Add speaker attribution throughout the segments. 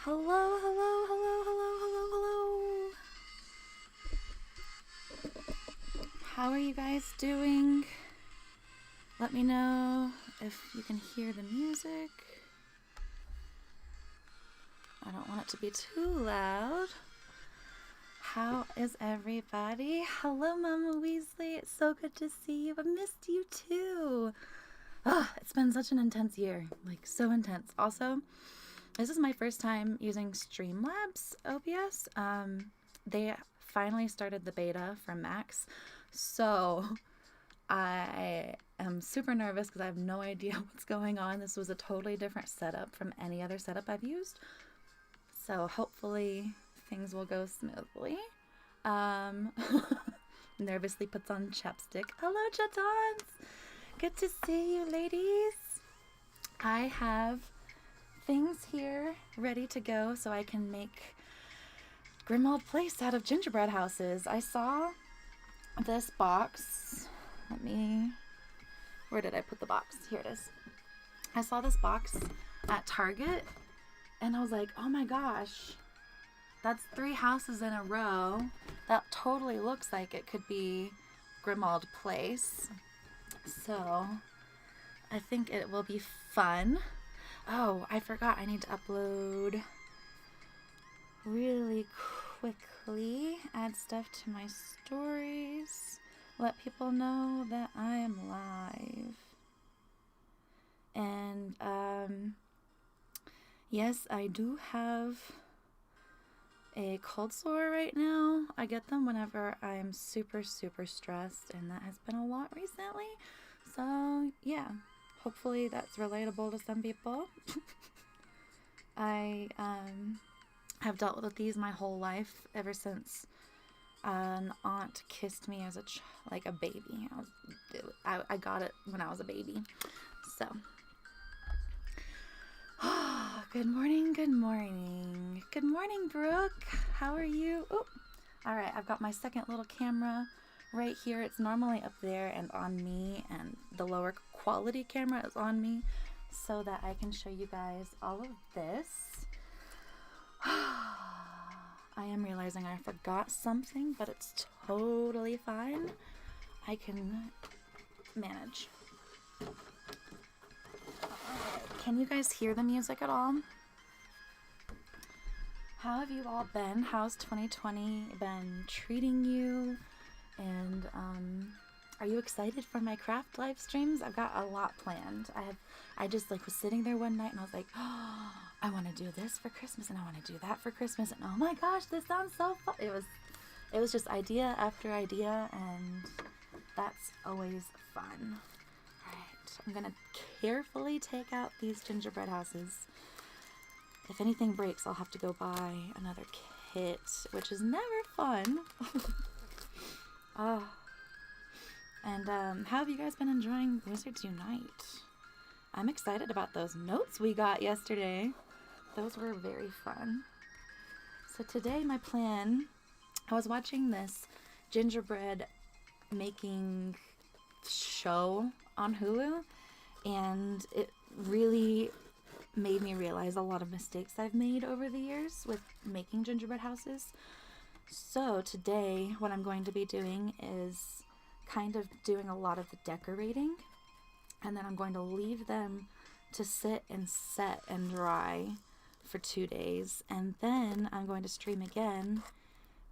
Speaker 1: Hello, hello, hello, hello, hello, hello. How are you guys doing? Let me know if you can hear the music. I don't want it to be too loud. How is everybody? Hello, Mama Weasley. It's so good to see you. I missed you too. It's been such an intense year. Like, so intense. Also, this is my first time using Streamlabs OBS. They finally started the beta for Macs. So I am super nervous because I have no idea what's going on. This was a totally different setup from any other setup I've used. So hopefully things will go smoothly. Nervously puts on chapstick. Hello, Chatons! Good to see you, ladies. I have things here ready to go so I can make Grimmauld Place out of gingerbread houses. I saw this box. Where did I put the box? Here it is. I saw this box at Target and I was like, oh my gosh, that's 3 houses in a row. That totally looks like it could be Grimmauld Place. So I think it will be fun. Oh, I forgot I need to upload really quickly. Add stuff to my stories. Let people know that I am live. And yes, I do have a cold sore right now. I get them whenever I'm super, super stressed, and that has been a lot recently. So yeah, hopefully that's relatable to some people. I have dealt with these my whole life, ever since an aunt kissed me as like a baby. I got it when I was a baby. So good morning, good morning. Good morning, Brooke. How are you? Oh, all right, I've got my second little camera right here. It's normally up there and on me, and the lower quality camera is on me so that I can show you guys all of this. I am realizing I forgot something, but it's totally fine. I can manage. Can you guys hear the music at all? How have you all been? How's 2020 been treating you? And are you excited for my craft live streams? I've got a lot planned. I just like was sitting there one night and I was like, oh, I want to do this for Christmas and I want to do that for Christmas, and oh my gosh, this sounds so fun. It was just idea after idea, and that's always fun. Alright, I'm gonna carefully take out these gingerbread houses. If anything breaks, I'll have to go buy another kit, which is never fun. Oh. And how have you guys been enjoying Wizards Unite? I'm excited about those notes we got yesterday. Those were very fun. So today my plan, I was watching this gingerbread making show on Hulu, and it really made me realize a lot of mistakes I've made over the years with making gingerbread houses. So today what I'm going to be doing is kind of doing a lot of the decorating, and then I'm going to leave them to sit and set and dry for 2 days, and then I'm going to stream again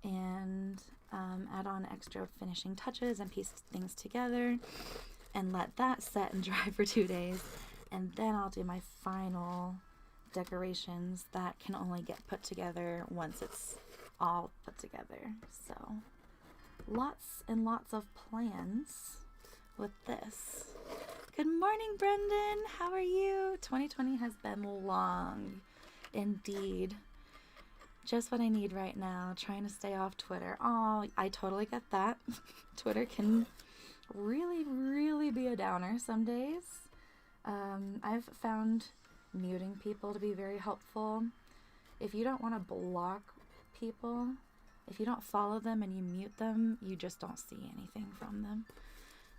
Speaker 1: and add on extra finishing touches and piece things together and let that set and dry for 2 days, and then I'll do my final decorations that can only get put together once it's all put together. So lots and lots of plans with this. Good morning, Brendan. How are you? 2020 has been long indeed. Just what I need right now, trying to stay off Twitter. Oh, I totally get that. Twitter can really, really be a downer some days. I've found muting people to be very helpful. If you don't want to block people, if you don't follow them and you mute them, you just don't see anything from them.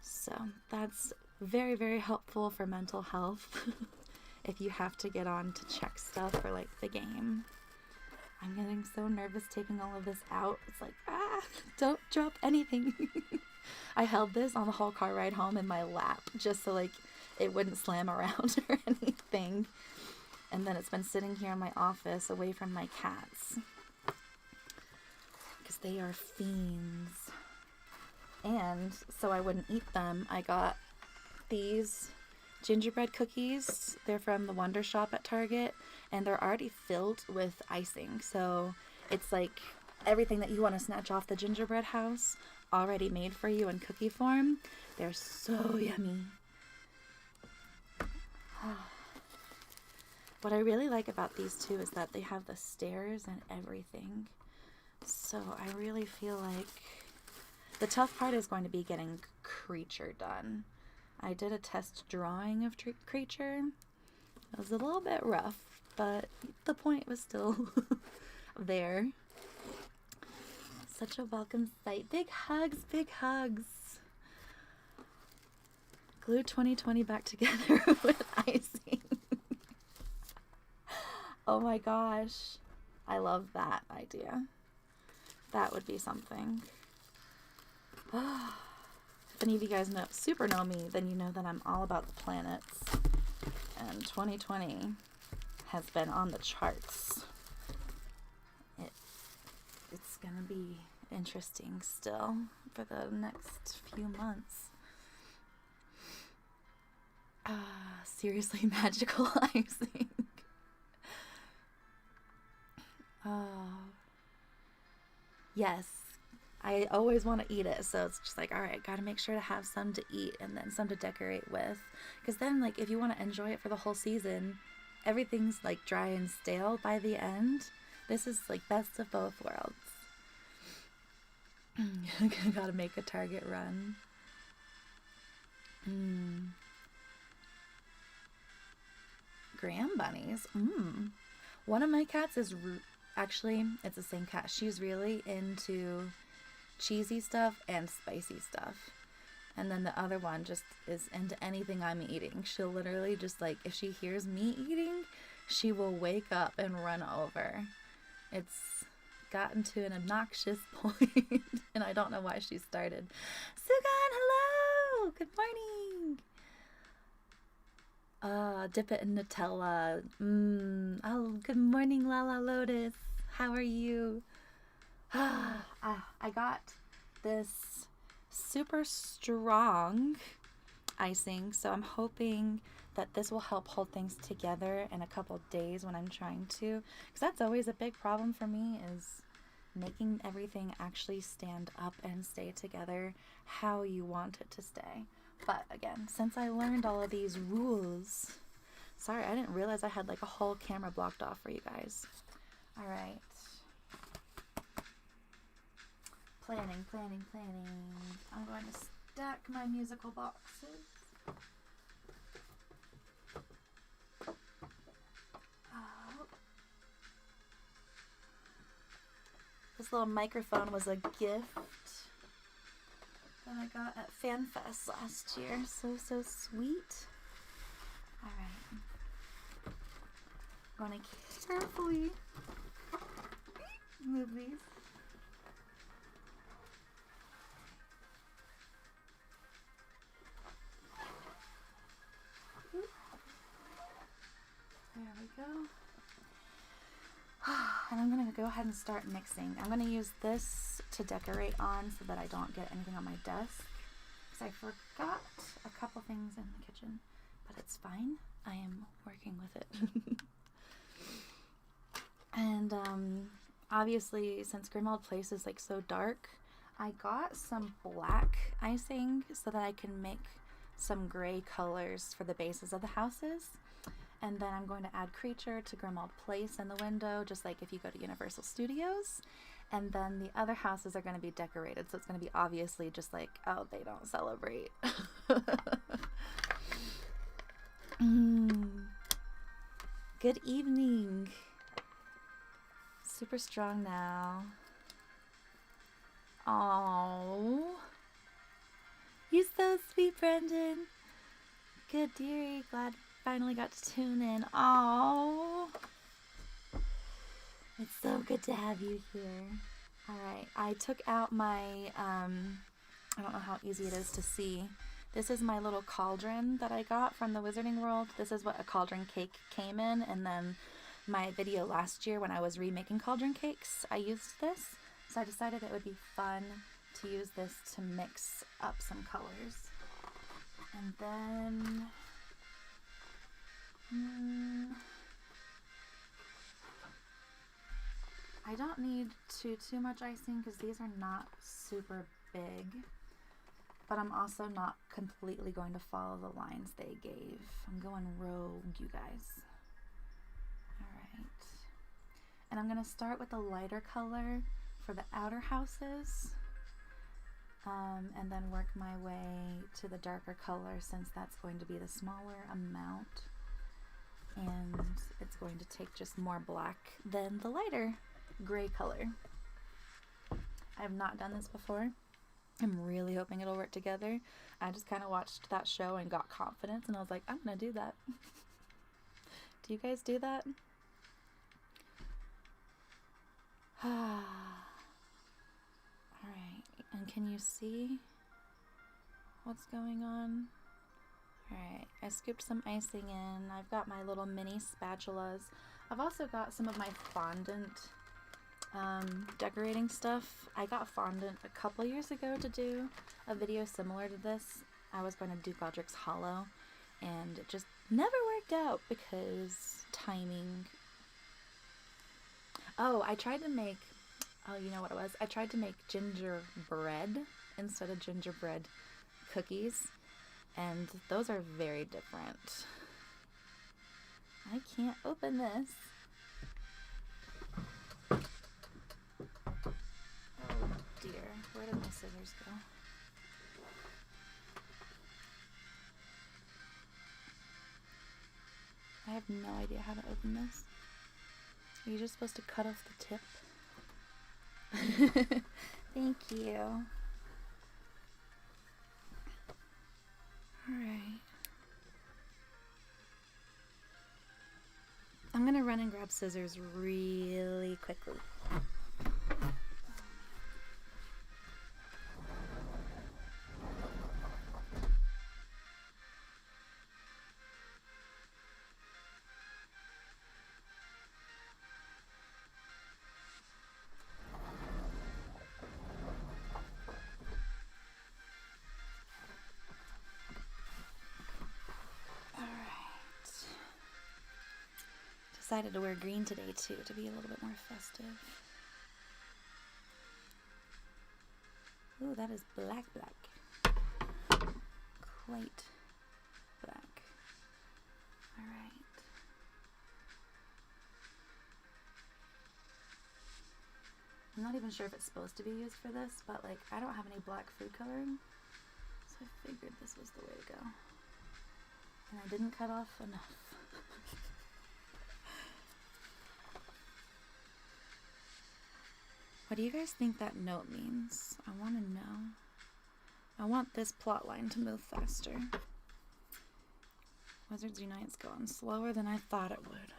Speaker 1: So that's very, very helpful for mental health if you have to get on to check stuff for like the game. I'm getting so nervous taking all of this out. It's like, don't drop anything. I held this on the whole car ride home in my lap just so like it wouldn't slam around or anything. And then it's been sitting here in my office away from my cats because they are fiends. And so I wouldn't eat them, I got these gingerbread cookies. They're from the Wonder Shop at Target, and they're already filled with icing. So it's like everything that you want to snatch off the gingerbread house already made for you in cookie form. They're so yummy. What I really like about these two is that they have the stairs and everything. So I really feel like the tough part is going to be getting Creature done. I did a test drawing of Creature. It was a little bit rough, but the point was still there. Such a welcome sight. Big hugs, big hugs. Glue 2020 back together with icing. Oh my gosh. I love that idea. That would be something. If any of you guys know me, then you know that I'm all about the planets. And 2020 has been on the charts. It's gonna be interesting still for the next few months. Seriously magical icing. Yes, I always want to eat it, so it's just like, all right, gotta make sure to have some to eat and then some to decorate with, because then like if you want to enjoy it for the whole season, everything's like dry and stale by the end. This is like best of both worlds. Gotta make a Target run. Graham bunnies. One of my cats is actually, it's the same cat. She's really into cheesy stuff and spicy stuff. And then the other one just is into anything I'm eating. She'll literally just like, if she hears me eating, she will wake up and run over. It's gotten to an obnoxious point, and I don't know why she started. Sugan, hello! Good morning! Dip it in Nutella. Oh, good morning, Lala Lotus. How are you? I got this super strong icing, so I'm hoping that this will help hold things together in a couple days when I'm trying to, because that's always a big problem for me, is making everything actually stand up and stay together how you want it to stay. But again, since I learned all of these rules, sorry, I didn't realize I had like a whole camera blocked off for you guys. All right. Planning. I'm going to stack my musical boxes. This little microphone was a gift that I got at FanFest last year. So sweet. All right. I'm going to carefully move these. There we go. And I'm going to go ahead and start mixing. I'm going to use this to decorate on so that I don't get anything on my desk, because I forgot a couple things in the kitchen, but it's fine. I am working with it. And obviously, since Grimmauld Place is like so dark, I got some black icing so that I can make some gray colors for the bases of the houses. And then I'm going to add Creature to Grimmauld Place in the window, just like if you go to Universal Studios. And then the other houses are going to be decorated, so it's going to be obviously just like, oh, they don't celebrate. Good evening. Super strong now. Oh, you're so sweet, Brendan. Good, dearie. Glad finally got to tune in. Oh, It's so good to have you here. Alright, I took out my, I don't know how easy it is to see. This is my little cauldron that I got from the Wizarding World. This is what a cauldron cake came in, and then my video last year when I was remaking cauldron cakes, I used this. So I decided it would be fun to use this to mix up some colors. And then... I don't need too much icing because these are not super big, but I'm also not completely going to follow the lines they gave. I'm going rogue, you guys. Alright. And I'm going to start with a lighter color for the outer houses, and then work my way to the darker color since that's going to be the smaller amount. And it's going to take just more black than the lighter gray color. I have not done this before. I'm really hoping it'll work together. I just kind of watched that show and got confidence, and I was like, I'm gonna do that. Do you guys do that? Alright, and can you see what's going on? Alright, I scooped some icing in. I've got my little mini spatulas. I've also got some of my fondant decorating stuff. I got fondant a couple years ago to do a video similar to this. I was going to do Godric's Hollow, and it just never worked out because timing. Oh, I tried to make, oh, you know what it was? I tried to make gingerbread instead of gingerbread cookies, and those are very different. I can't open this. Oh dear, where did my scissors go? I have no idea how to open this. Are you just supposed to cut off the tip? Thank you. Alright. I'm gonna run and grab scissors really quickly. Decided to wear green today too, to be a little bit more festive. Ooh, that is black. Quite black. Alright. I'm not even sure if it's supposed to be used for this, but like, I don't have any black food coloring, so I figured this was the way to go. And I didn't cut off enough. What do you guys think that note means? I want to know. I want this plot line to move faster. Wizards Unite's going slower than I thought it would.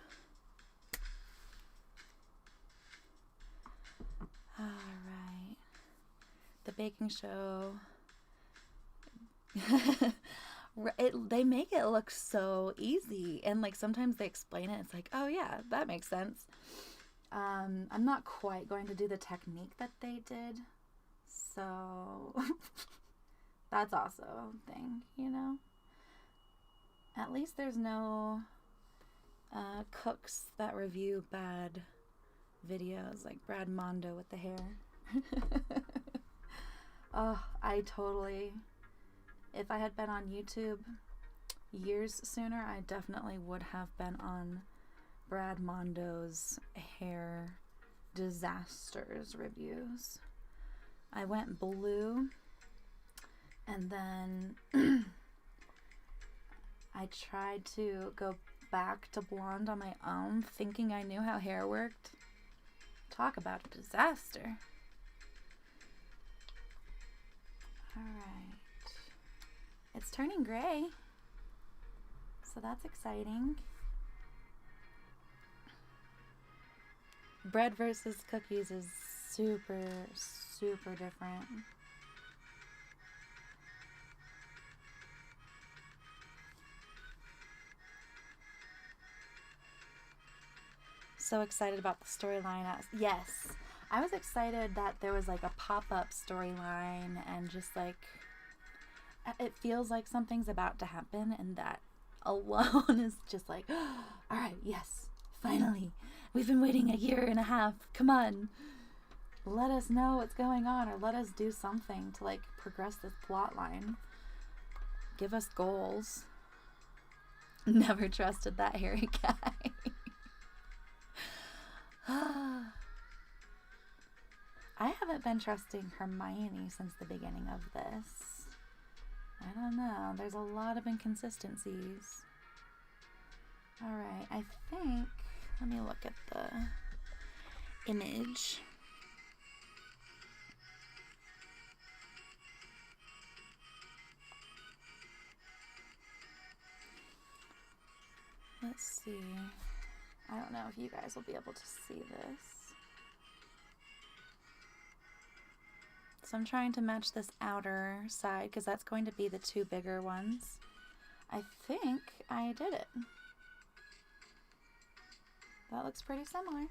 Speaker 1: Alright. The baking show. They make it look so easy. And like sometimes they explain it. It's like, oh yeah, that makes sense. I'm not quite going to do the technique that they did, so that's also a thing, you know? At least there's no cooks that review bad videos like Brad Mondo with the hair. Oh, I totally, if I had been on YouTube years sooner, I definitely would have been on Brad Mondo's hair disasters reviews. I went blue, and then I tried to go back to blonde on my own, thinking I knew how hair worked. Talk about a disaster. Alright. It's turning gray, so that's exciting. Bread versus cookies is super, super different. So excited about the storyline. Yes, I was excited that there was like a pop-up storyline and just like it feels like something's about to happen, and that alone is just like, all right, yes, finally. We've been waiting a year and a half. Come on. Let us know what's going on, or let us do something to like progress this plot line. Give us goals. Never trusted that hairy guy. I haven't been trusting Hermione since the beginning of this. I don't know. There's a lot of inconsistencies. Alright, I think... Let me look at the image. Let's see. I don't know if you guys will be able to see this. So I'm trying to match this outer side because that's going to be the two bigger ones. I think I did it. That looks pretty similar.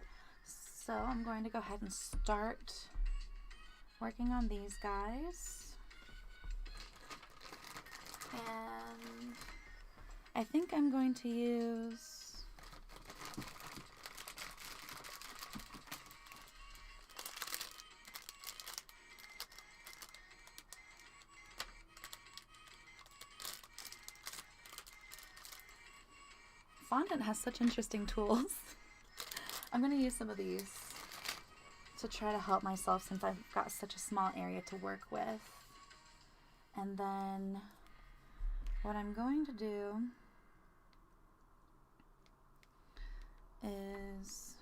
Speaker 1: So I'm going to go ahead and start working on these guys. And I think I'm going to use fondant has such interesting tools. I'm going to use some of these to try to help myself since I've got such a small area to work with. And then what I'm going to do is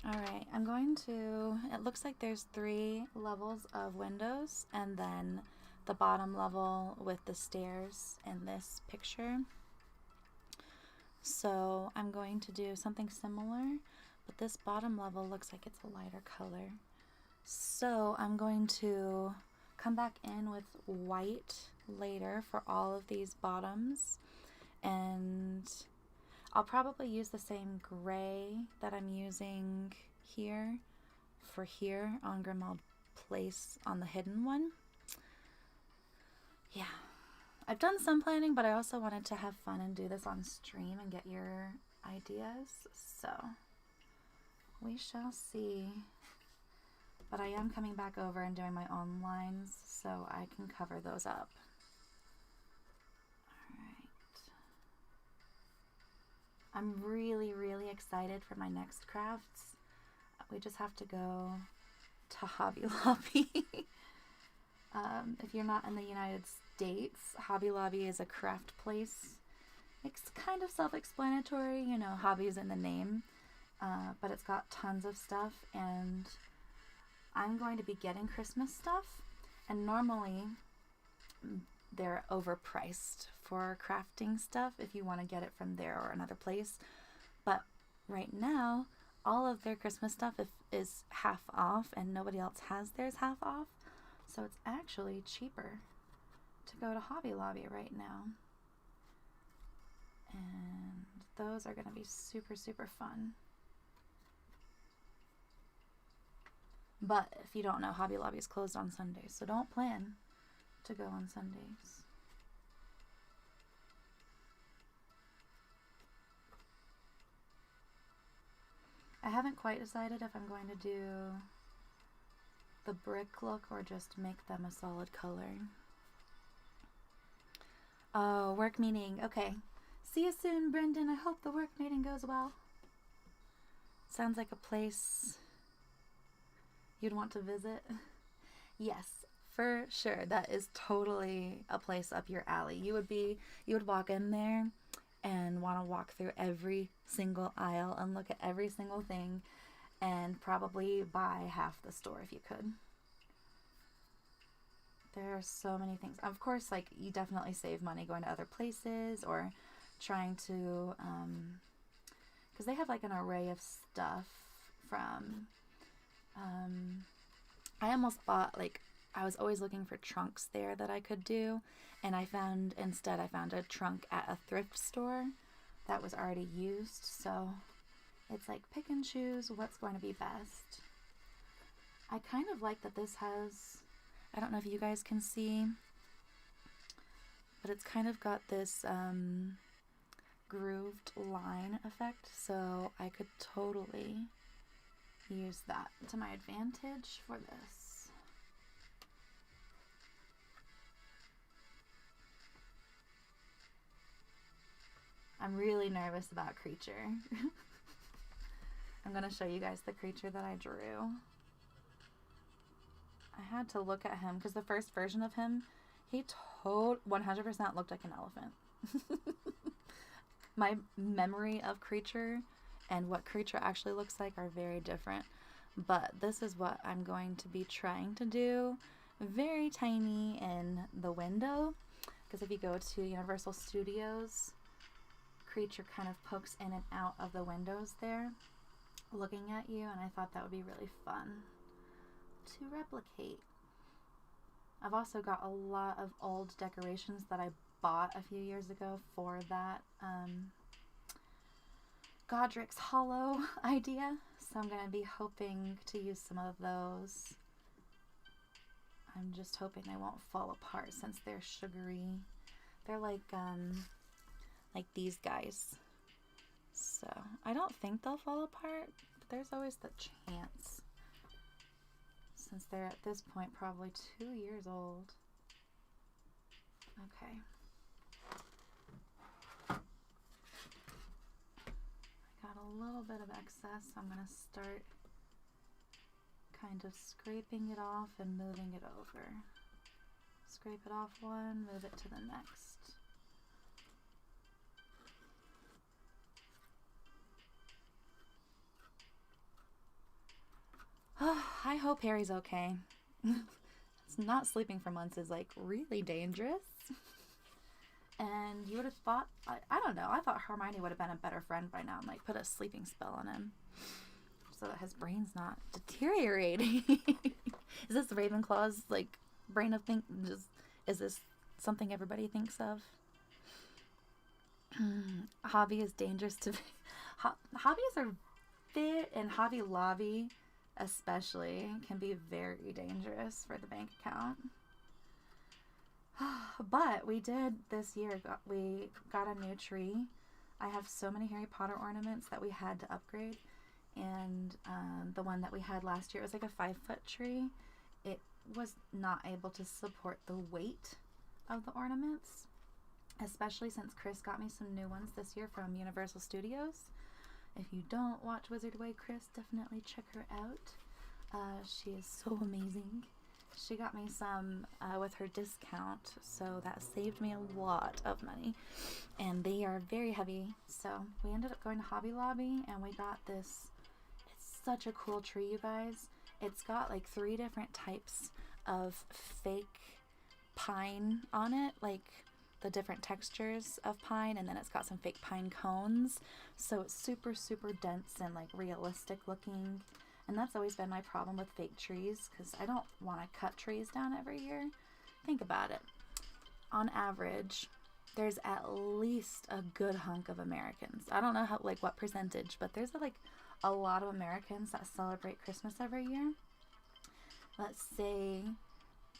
Speaker 1: alright, I'm going to, it looks like there's 3 levels of windows and then the bottom level with the stairs in this picture. So I'm going to do something similar, but this bottom level looks like it's a lighter color. So I'm going to come back in with white later for all of these bottoms, and I'll probably use the same gray that I'm using here for here on Grimmauld Place on the hidden one. Yeah, I've done some planning, but I also wanted to have fun and do this on stream and get your ideas, so we shall see. But I am coming back over and doing my own lines so I can cover those up. I'm really, really excited for my next crafts. We just have to go to Hobby Lobby. If you're not in the United States, Hobby Lobby is a craft place. It's kind of self-explanatory, you know, hobby's in the name, but it's got tons of stuff, and I'm going to be getting Christmas stuff, and normally they're overpriced for crafting stuff if you want to get it from there or another place. But right now, all of their Christmas stuff is half off, and nobody else has theirs half off. So it's actually cheaper to go to Hobby Lobby right now. And those are going to be super, super fun. But if you don't know, Hobby Lobby is closed on Sundays, so don't plan to go on Sundays. I haven't quite decided if I'm going to do the brick look or just make them a solid color. Oh, work meeting. Okay. See you soon, Brendan. I hope the work meeting goes well. Sounds like a place you'd want to visit. Yes, for sure. That is totally a place up your alley. You would walk in there and want to walk through every single aisle and look at every single thing and probably buy half the store if you could. There are so many things. Of course, like, you definitely save money going to other places or trying to, because they have like an array of stuff from, I almost bought, like, I was always looking for trunks there that I could do, and I found a trunk at a thrift store that was already used, so it's like pick and choose what's going to be best. I kind of like that this has, I don't know if you guys can see, but it's kind of got this grooved line effect, so I could totally use that to my advantage for this. I'm really nervous about Creature. I'm going to show you guys the creature that I drew. I had to look at him because the first version of him, he 100% looked like an elephant. My memory of Creature and what Creature actually looks like are very different. But this is what I'm going to be trying to do. Very tiny in the window. Because if you go to Universal Studios, Creature kind of pokes in and out of the windows there, looking at you, and I thought that would be really fun to replicate. I've also got a lot of old decorations that I bought a few years ago for that Godric's Hollow idea, so I'm going to be hoping to use some of those. I'm just hoping they won't fall apart since they're sugary. They're like these guys. So I don't think they'll fall apart, but there's always the chance, since they're at this point probably 2 years old. Okay. I got a little bit of excess, so I'm going to start kind of scraping it off and moving it over. Scrape it off one, move it to the next. I hope Harry's okay. It's not sleeping for months is like really dangerous. And you would have thought, I don't know, I thought Hermione would have been a better friend by now and like put a sleeping spell on him so that his brain's not deteriorating. Is this Ravenclaw's like brain of is this something everybody thinks of? Hobby is dangerous to hobbies are fit, and Hobby Lobby especially can be very dangerous for the bank account. But we did this year, we got a new tree. I have so many Harry Potter ornaments that we had to upgrade, and the one that we had last year, it was like a 5-foot tree. It was not able to support the weight of the ornaments, especially since Chris got me some new ones this year from Universal Studios. If you don't watch Wizard Way Chris, definitely check her out. She is so amazing. She got me some with her discount, so that saved me a lot of money. And they are very heavy, so we ended up going to Hobby Lobby, and we got this. It's such a cool tree, you guys. It's got like 3 different types of fake pine on it, like the different textures of pine, and then it's got some fake pine cones, so it's super dense and like realistic looking. And that's always been my problem with fake trees, because I don't want to cut trees down every year. Think about it. On average, there's at least a good hunk of Americans. I don't know what percentage, but there's like a lot of Americans that celebrate Christmas every year. Let's say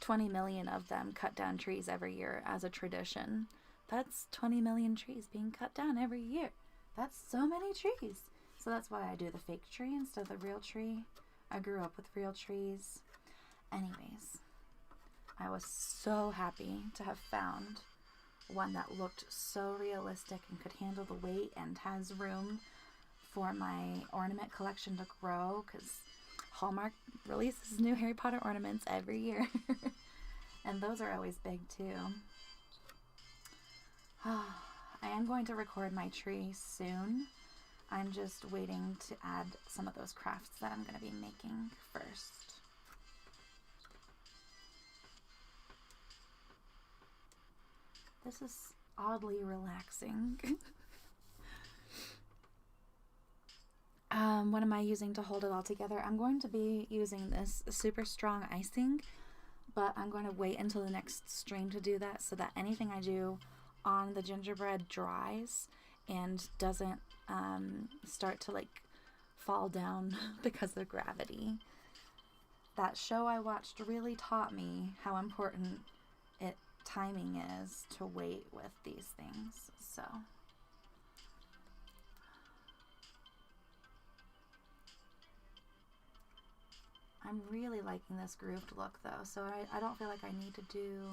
Speaker 1: 20 million of them cut down trees every year as a tradition. That's 20 million trees being cut down every year. That's so many trees. So that's why I do the fake tree instead of the real tree. I grew up with real trees. Anyways, I was so happy to have found one that looked so realistic and could handle the weight and has room for my ornament collection to grow, because Hallmark releases new Harry Potter ornaments every year. And those are always big too. I am going to record my tree soon. I'm just waiting to add some of those crafts that I'm going to be making first. This is oddly relaxing. What am I using to hold it all together? I'm going to be using this super strong icing, but I'm going to wait until the next stream to do that so that anything I do on the gingerbread dries and doesn't start to like fall down because of gravity. That show I watched really taught me how important timing is to wait with these things. So I'm really liking this grooved look though, so I don't feel like I need to do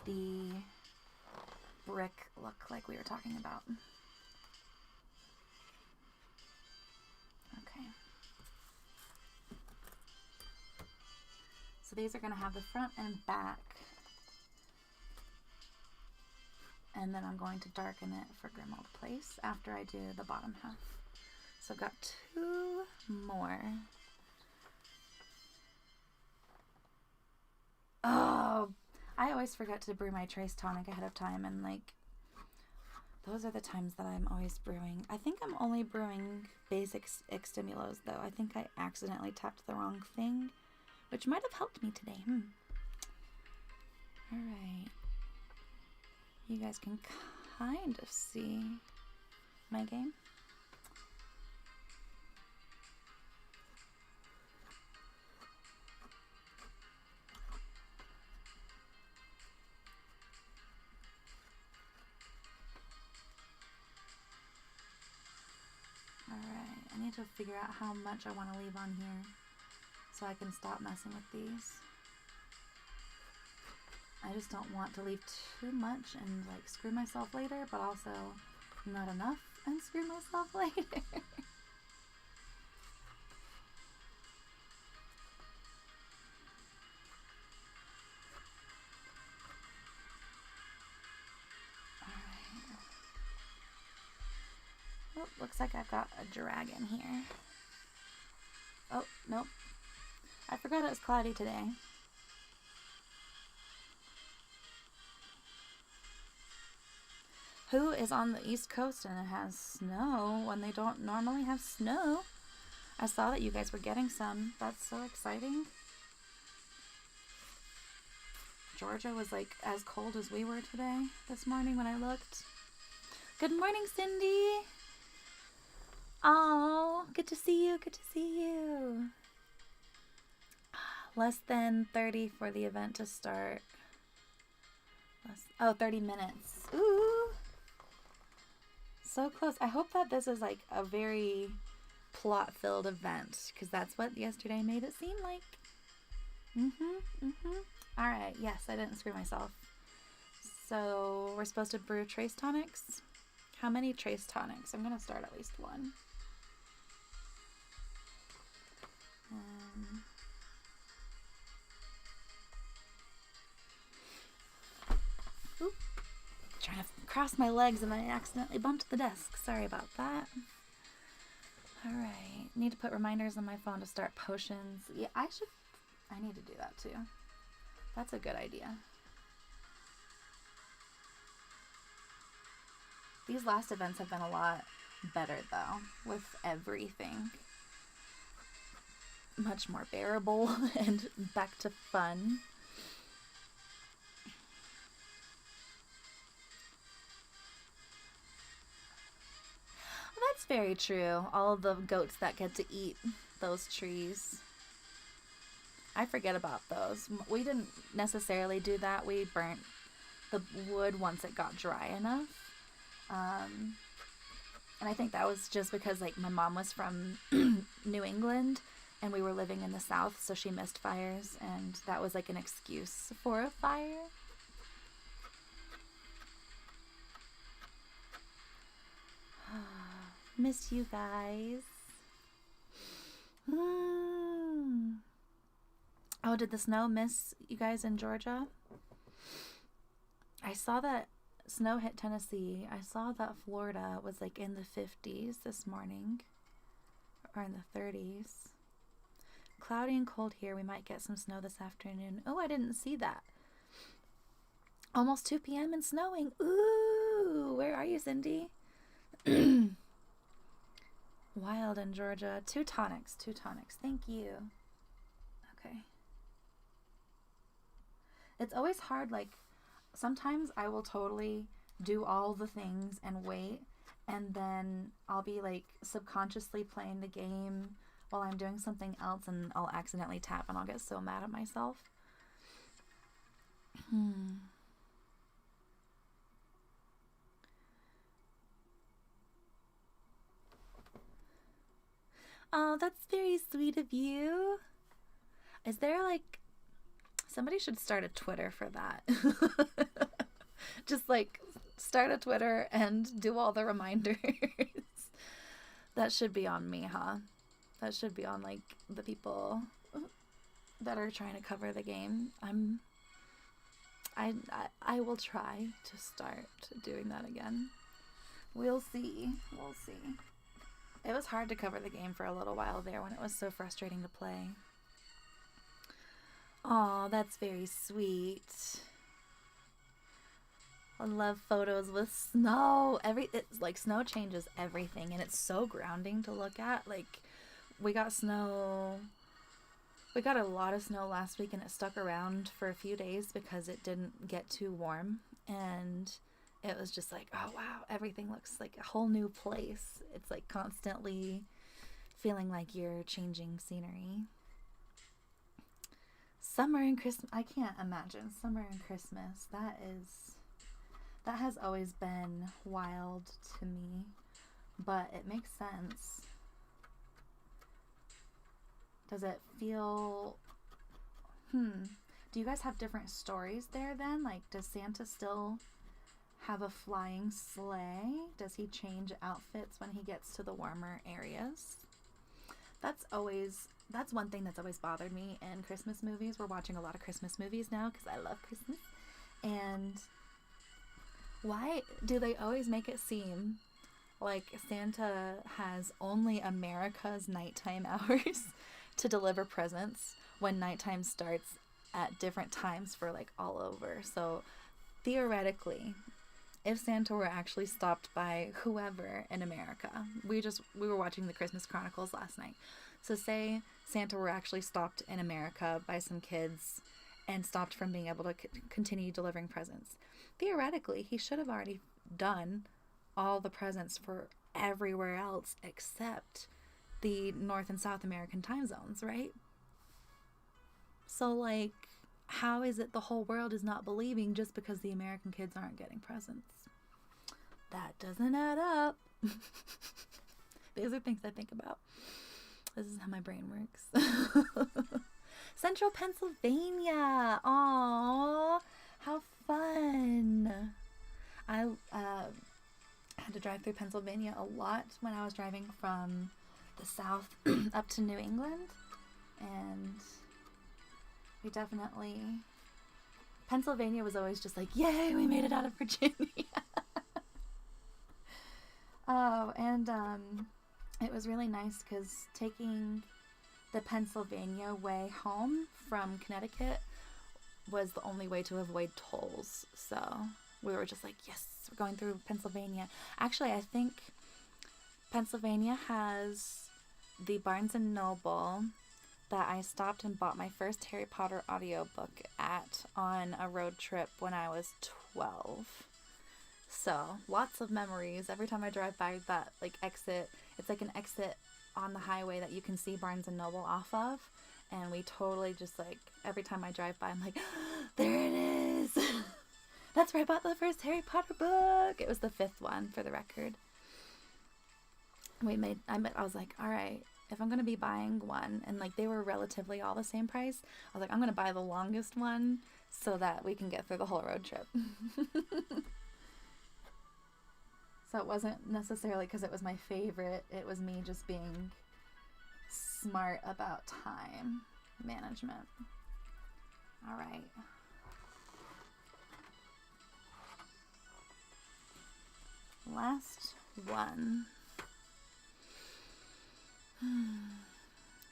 Speaker 1: the brick look like we were talking about. Okay. So these are going to have the front and back. And then I'm going to darken it for Grimmauld Place after I do the bottom half. So I've got 2 more. Oh, I always forget to brew my trace tonic ahead of time, and like those are the times that I'm always brewing. I think I'm only brewing basic extimulos though. I think I accidentally tapped the wrong thing, which might have helped me today. All right. You guys can kind of see my game. Alright, I need to figure out how much I want to leave on here so I can stop messing with these. I just don't want to leave too much and like screw myself later, but also not enough and screw myself later. Alright. Oh, looks like I've got a dragon here. Oh, nope. I forgot it was cloudy today. Who is on the East Coast and it has snow when they don't normally have snow? I saw that you guys were getting some. That's so exciting. Georgia was like as cold as we were today this morning when I looked. Good morning, Cindy. Oh, good to see you. Good to see you. Less than 30 for the event to start. 30 minutes. Ooh. So close. I hope that this is like a very plot-filled event, because that's what yesterday made it seem like. Alright, yes, I didn't screw myself. So, we're supposed to brew trace tonics? How many trace tonics? I'm going to start at least one. Oop. Trying to cross my legs and I accidentally bumped the desk. Sorry about that. Alright, need to put reminders on my phone to start potions. Yeah, I need to do that too. That's a good idea. These last events have been a lot better though, with everything. Much more bearable and back to fun. Well, that's very true. All of the goats that get to eat those trees. I forget about those. We didn't necessarily do that. We burnt the wood once it got dry enough. And I think that was just because like my mom was from New England and we were living in the South, so she missed fires, and that was like an excuse for a fire. Miss you guys. Oh, did the snow miss you guys in Georgia? I saw that snow hit Tennessee. I saw that Florida was like in the 50s this morning, or in the 30s. Cloudy and cold here. We might get some snow this afternoon. Oh, I didn't see that. Almost 2 p.m. and snowing. Ooh, where are you, Cindy? Wild in Georgia. Two tonics. Thank you. Okay. It's always hard, like, sometimes I will totally do all the things and wait, and then I'll be, like, subconsciously playing the game while I'm doing something else, and I'll accidentally tap, and I'll get so mad at myself. Oh, that's very sweet of you. Is there, like, somebody should start a Twitter for that. Just, like, start a Twitter and do all the reminders. That should be on me, huh? That should be on, like, the people that are trying to cover the game. I will try to start doing that again. We'll see. It was hard to cover the game for a little while there when it was so frustrating to play. Aw, that's very sweet. I love photos with snow. It's like snow changes everything, and it's so grounding to look at. Like, we got a lot of snow last week, and it stuck around for a few days because it didn't get too warm, and it was just like, oh wow, everything looks like a whole new place. It's like constantly feeling like you're changing scenery. Summer and Christmas. I can't imagine summer and Christmas. That has always been wild to me, but it makes sense. Does it feel... Do you guys have different stories there then? Like, does Santa still have a flying sleigh? Does he change outfits when he gets to the warmer areas? That's one thing that's always bothered me in Christmas movies. We're watching a lot of Christmas movies now because I love Christmas. And why do they always make it seem like Santa has only America's nighttime hours to deliver presents when nighttime starts at different times for like all over? So theoretically, if Santa were actually stopped by whoever in America, we were watching the Christmas Chronicles last night. So say Santa were actually stopped in America by some kids and stopped from being able to continue delivering presents. Theoretically, he should have already done all the presents for everywhere else except the North and South American time zones, right? So, like, how is it the whole world is not believing just because the American kids aren't getting presents? That doesn't add up. These are things I think about. This is how my brain works. Central Pennsylvania. Aww, how fun. I had to drive through Pennsylvania a lot when I was driving from the South up to New England. And we definitely... Pennsylvania was always just like, yay, we made it out of Virginia. Oh, and it was really nice because taking the Pennsylvania way home from Connecticut was the only way to avoid tolls. So we were just like, yes, we're going through Pennsylvania. Actually, I think Pennsylvania has the Barnes & Noble that I stopped and bought my first Harry Potter audiobook at on a road trip when I was 12. So, lots of memories. Every time I drive by that, like, exit, it's like an exit on the highway that you can see Barnes & Noble off of. And we totally just, like, every time I drive by, I'm like, there it is! That's where I bought the first Harry Potter book! It was the 5th one, for the record. I was like, alright, if I'm going to be buying one, and, like, they were relatively all the same price, I was like, I'm going to buy the longest one so that we can get through the whole road trip. So it wasn't necessarily because it was my favorite. It was me just being smart about time management. All right. Last one.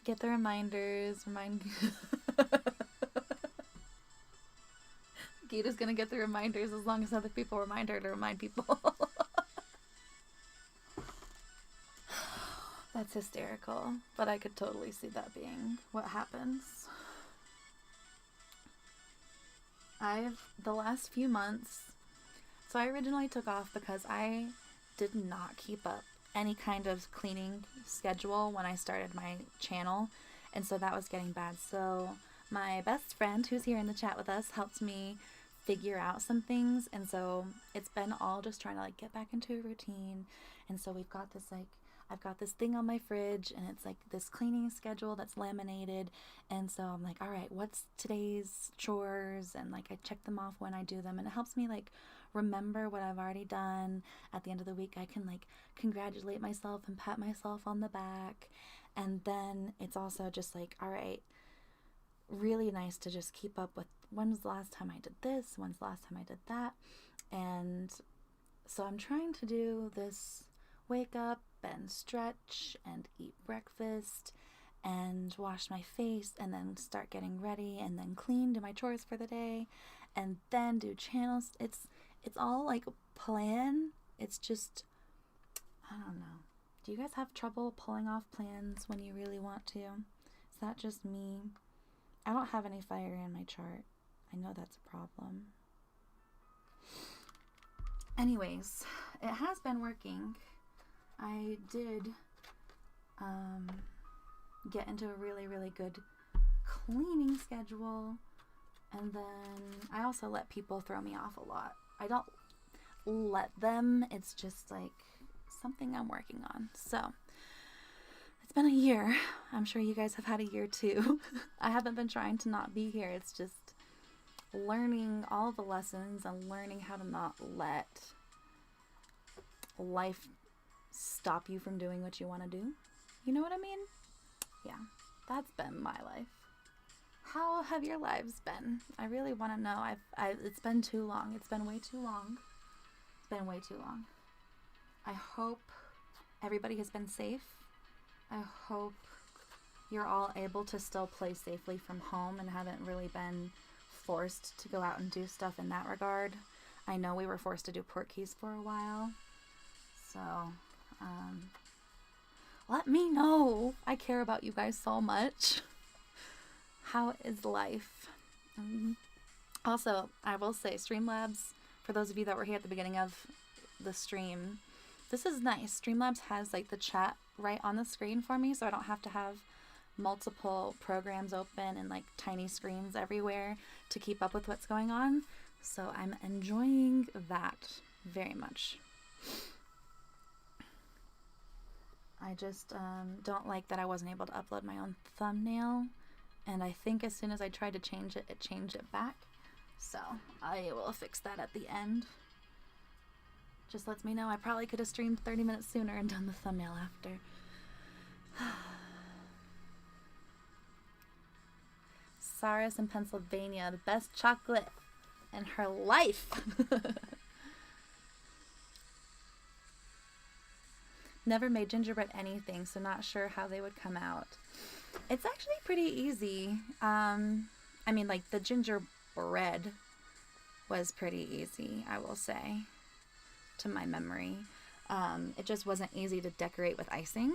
Speaker 1: Get the reminders. Gita's gonna get the reminders as long as other people remind her to remind people. That's hysterical, but I could totally see that being what happens. The last few months, so I originally took off because I did not keep up any kind of cleaning schedule when I started my channel, and so that was getting bad. So my best friend, who's here in the chat with us, helped me figure out some things, and so it's been all just trying to like get back into a routine. And so we've got this like, I've got this thing on my fridge, and it's like this cleaning schedule that's laminated, and so I'm like, all right, what's today's chores? And like I check them off when I do them, and it helps me like remember what I've already done. At the end of the week I can like congratulate myself and pat myself on the back. And then it's also just like, all right, really nice to just keep up with when's the last time I did this, when's the last time I did that. And so I'm trying to do this wake up and stretch and eat breakfast and wash my face and then start getting ready and then clean, do my chores for the day, and then do channels. It's all like a plan. It's just, I don't know. Do you guys have trouble pulling off plans when you really want to? Is that just me? I don't have any fire in my chart. I know that's a problem. Anyways, it has been working. I did get into a really, really good cleaning schedule, and then I also let people throw me off a lot. I don't let them, it's just like something I'm working on. So it's been a year. I'm sure you guys have had a year too. I haven't been trying to not be here. It's just learning all the lessons and learning how to not let life stop you from doing what you want to do. You know what I mean? Yeah, that's been my life. How have your lives been? I really want to know. It's been too long. It's been way too long. It's been way too long. I hope everybody has been safe. I hope you're all able to still play safely from home and haven't really been forced to go out and do stuff in that regard. I know we were forced to do porkies for a while. So, let me know. I care about you guys so much. How is life? Also, I will say, Streamlabs, for those of you that were here at the beginning of the stream, this is nice. Streamlabs has like the chat right on the screen for me, so I don't have to have multiple programs open and like tiny screens everywhere to keep up with what's going on. So I'm enjoying that very much. I just don't like that I wasn't able to upload my own thumbnail, and I think as soon as I tried to change it, it changed it back. So I will fix that at the end. Just lets me know I probably could have streamed 30 minutes sooner and done the thumbnail after. Saris in Pennsylvania, the best chocolate in her life. Never made gingerbread anything, so not sure how they would come out. It's actually pretty easy. I mean, like, the gingerbread was pretty easy, I will say, to my memory. It just wasn't easy to decorate with icing.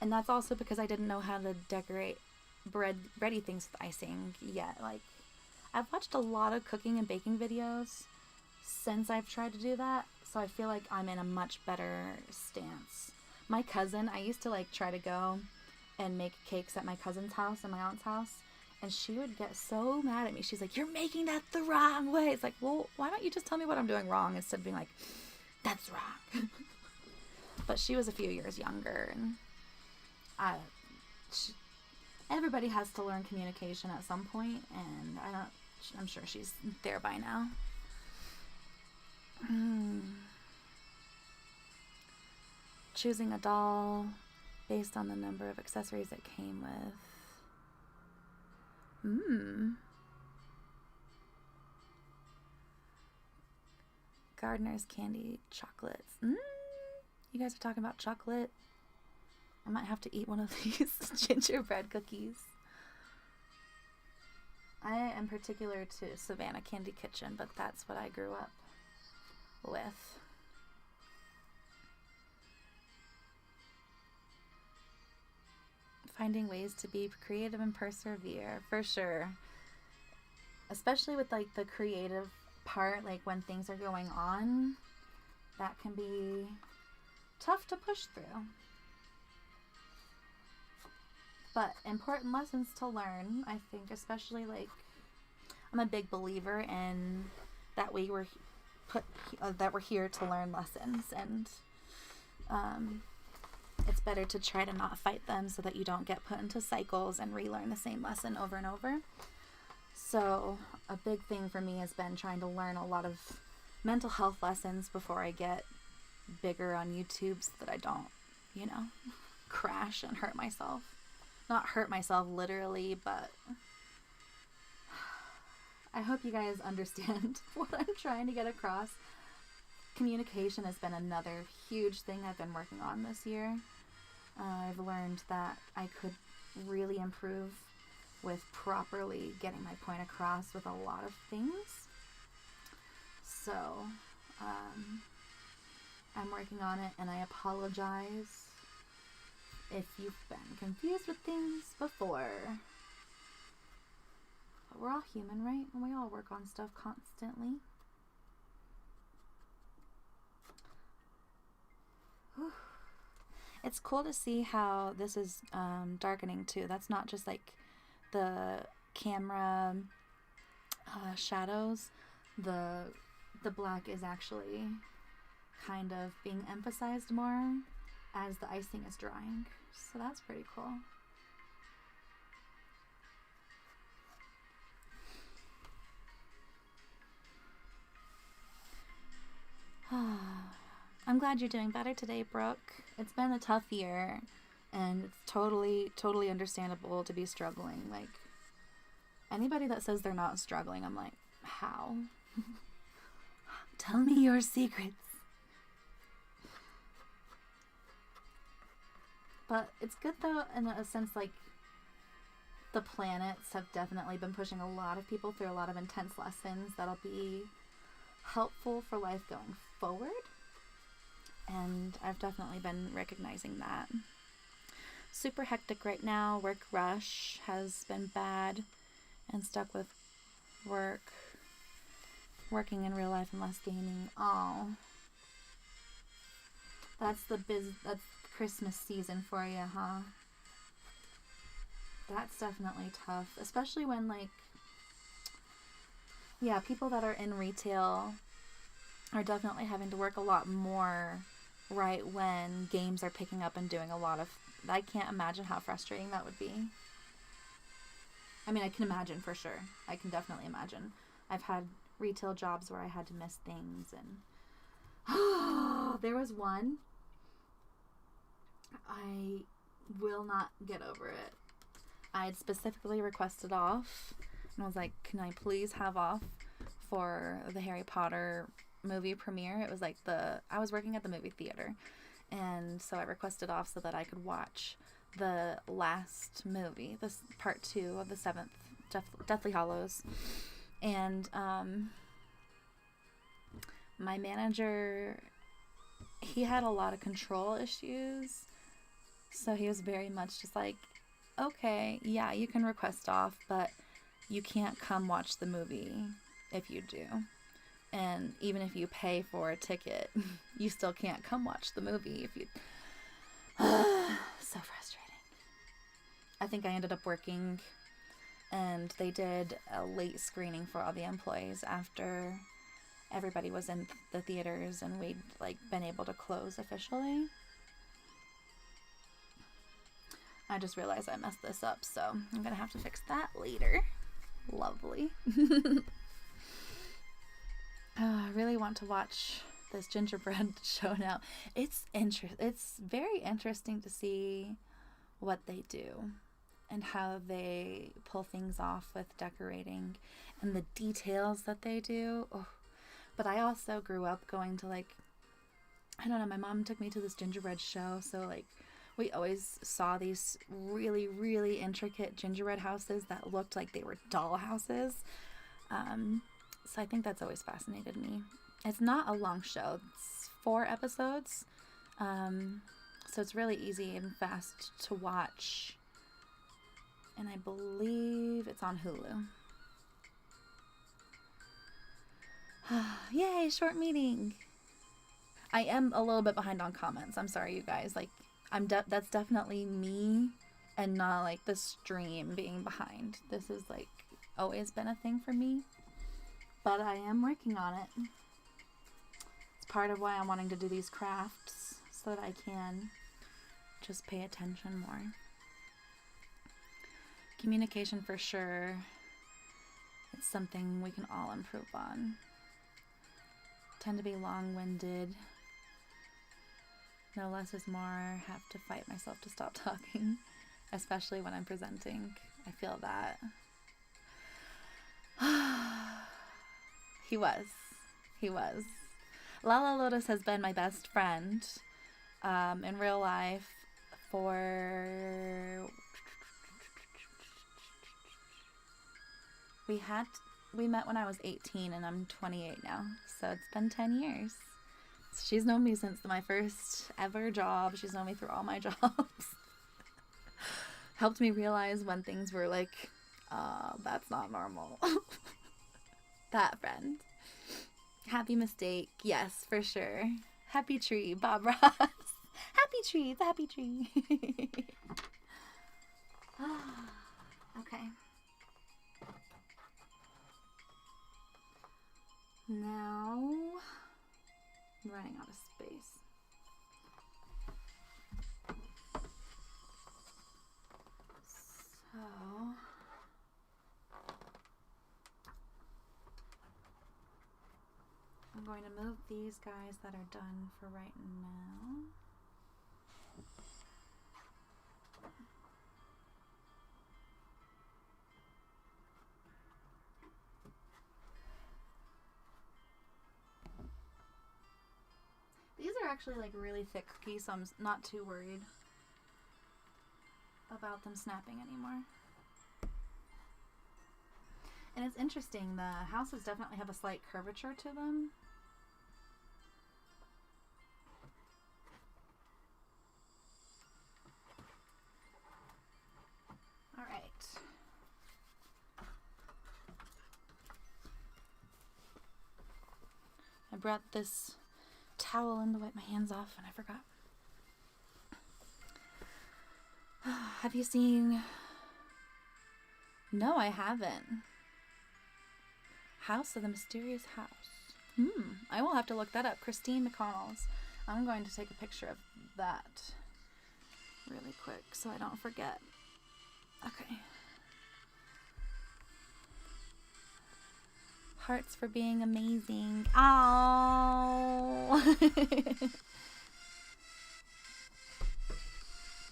Speaker 1: And that's also because I didn't know how to decorate bready things with icing yet. Like, I've watched a lot of cooking and baking videos since I've tried to do that, so I feel like I'm in a much better stance. My cousin, I used to like try to go and make cakes at my cousin's house and my aunt's house, and she would get so mad at me. She's like, "You're making that the wrong way." It's like, well, why don't you just tell me what I'm doing wrong instead of being like, "That's wrong." But she was a few years younger, and everybody has to learn communication at some point, and I'm sure she's there by now. Choosing a doll based on the number of accessories it came with. Gardener's candy chocolates. You guys are talking about chocolate? I might have to eat one of these gingerbread cookies. I am particular to Savannah Candy Kitchen, but that's what I grew up with. Finding ways to be creative and persevere, for sure. Especially with like the creative part, like when things are going on, that can be tough to push through. But important lessons to learn, I think, especially like I'm a big believer in that we were that we're here to learn lessons, and it's better to try to not fight them so that you don't get put into cycles and relearn the same lesson over and over. So a big thing for me has been trying to learn a lot of mental health lessons before I get bigger on YouTube so that I don't, crash and hurt myself. Not hurt myself literally, but I hope you guys understand what I'm trying to get across. Communication has been another huge thing I've been working on this year. I've learned that I could really improve with properly getting my point across with a lot of things. So, I'm working on it, and I apologize if you've been confused with things before. But we're all human, right? And we all work on stuff constantly. Whew. It's cool to see how this is darkening too. That's not just like the camera shadows. The black is actually kind of being emphasized more as the icing is drying. So that's pretty cool. I'm glad you're doing better today, Brooke. It's been a tough year, and it's totally understandable to be struggling. Like, anybody that says they're not struggling, I'm like, how? Tell me your secrets. But it's good, though, in a sense, like, the planets have definitely been pushing a lot of people through a lot of intense lessons that'll be helpful for life going forward. And I've definitely been recognizing that. Super hectic right now. Work rush has been bad, and stuck with working in real life and less gaming. Oh, that's Christmas season for you, huh? That's definitely tough, especially when, like, people that are in retail are definitely having to work a lot more right when games are picking up and doing a lot of... I can't imagine how frustrating that would be. I mean, I can imagine for sure. I can definitely imagine. I've had retail jobs where I had to miss things, and there was one. I will not get over it. I had specifically requested off and was like, can I please have off for the Harry Potter movie premiere? It was like I was working at the movie theater, and so I requested off so that I could watch the last movie, this part 2 of the 7th Deathly Hallows. And my manager, he had a lot of control issues, so he was very much just like, okay, yeah, you can request off, but you can't come watch the movie if you do. And even if you pay for a ticket, you still can't come watch the movie if you... So frustrating. I think I ended up working, and they did a late screening for all the employees after everybody was in the theaters and we'd, like, been able to close officially. I just realized I messed this up, so I'm gonna have to fix that later. Lovely. I really want to watch this gingerbread show now. It's very interesting to see what they do and how they pull things off with decorating and the details that they do. Oh. But I also grew up going to, like, I don't know, my mom took me to this gingerbread show, so, like, we always saw these really, really intricate gingerbread houses that looked like they were doll houses. So I think that's always fascinated me. It's not a long show. It's 4 episodes. So it's really easy and fast to watch. And I believe it's on Hulu. Yay, short meeting. I am a little bit behind on comments. I'm sorry, you guys. Like, that's definitely me and not like the stream being behind. This has like always been a thing for me, but I am working on it. It's part of why I'm wanting to do these crafts so that I can just pay attention more. Communication for sure. It's something we can all improve on. Tend to be long-winded. No less is more. Have to fight myself to stop talking, especially when I'm presenting. I feel that. He was. Lala Lotus has been my best friend in real life for... We met when I was 18 and I'm 28 now, so it's been 10 years. She's known me since my first ever job. She's known me through all my jobs. Helped me realize when things were like, that's not normal. That friend. Happy mistake. Yes, for sure. Happy tree, Bob Ross. Happy tree. It's a happy tree. Okay. Now, I'm running out of space. So, I'm going to move these guys that are done for right now. These are actually like really thick cookies, so I'm not too worried about them snapping anymore. And it's interesting, the houses definitely have a slight curvature to them. All right. I brought this towel in to wipe my hands off and I forgot. Have you seen... No, I haven't. House of the Mysterious House. I will have to look that up. Christine McConnell's. I'm going to take a picture of that really quick so I don't forget. Okay. Hearts for being amazing. Oh.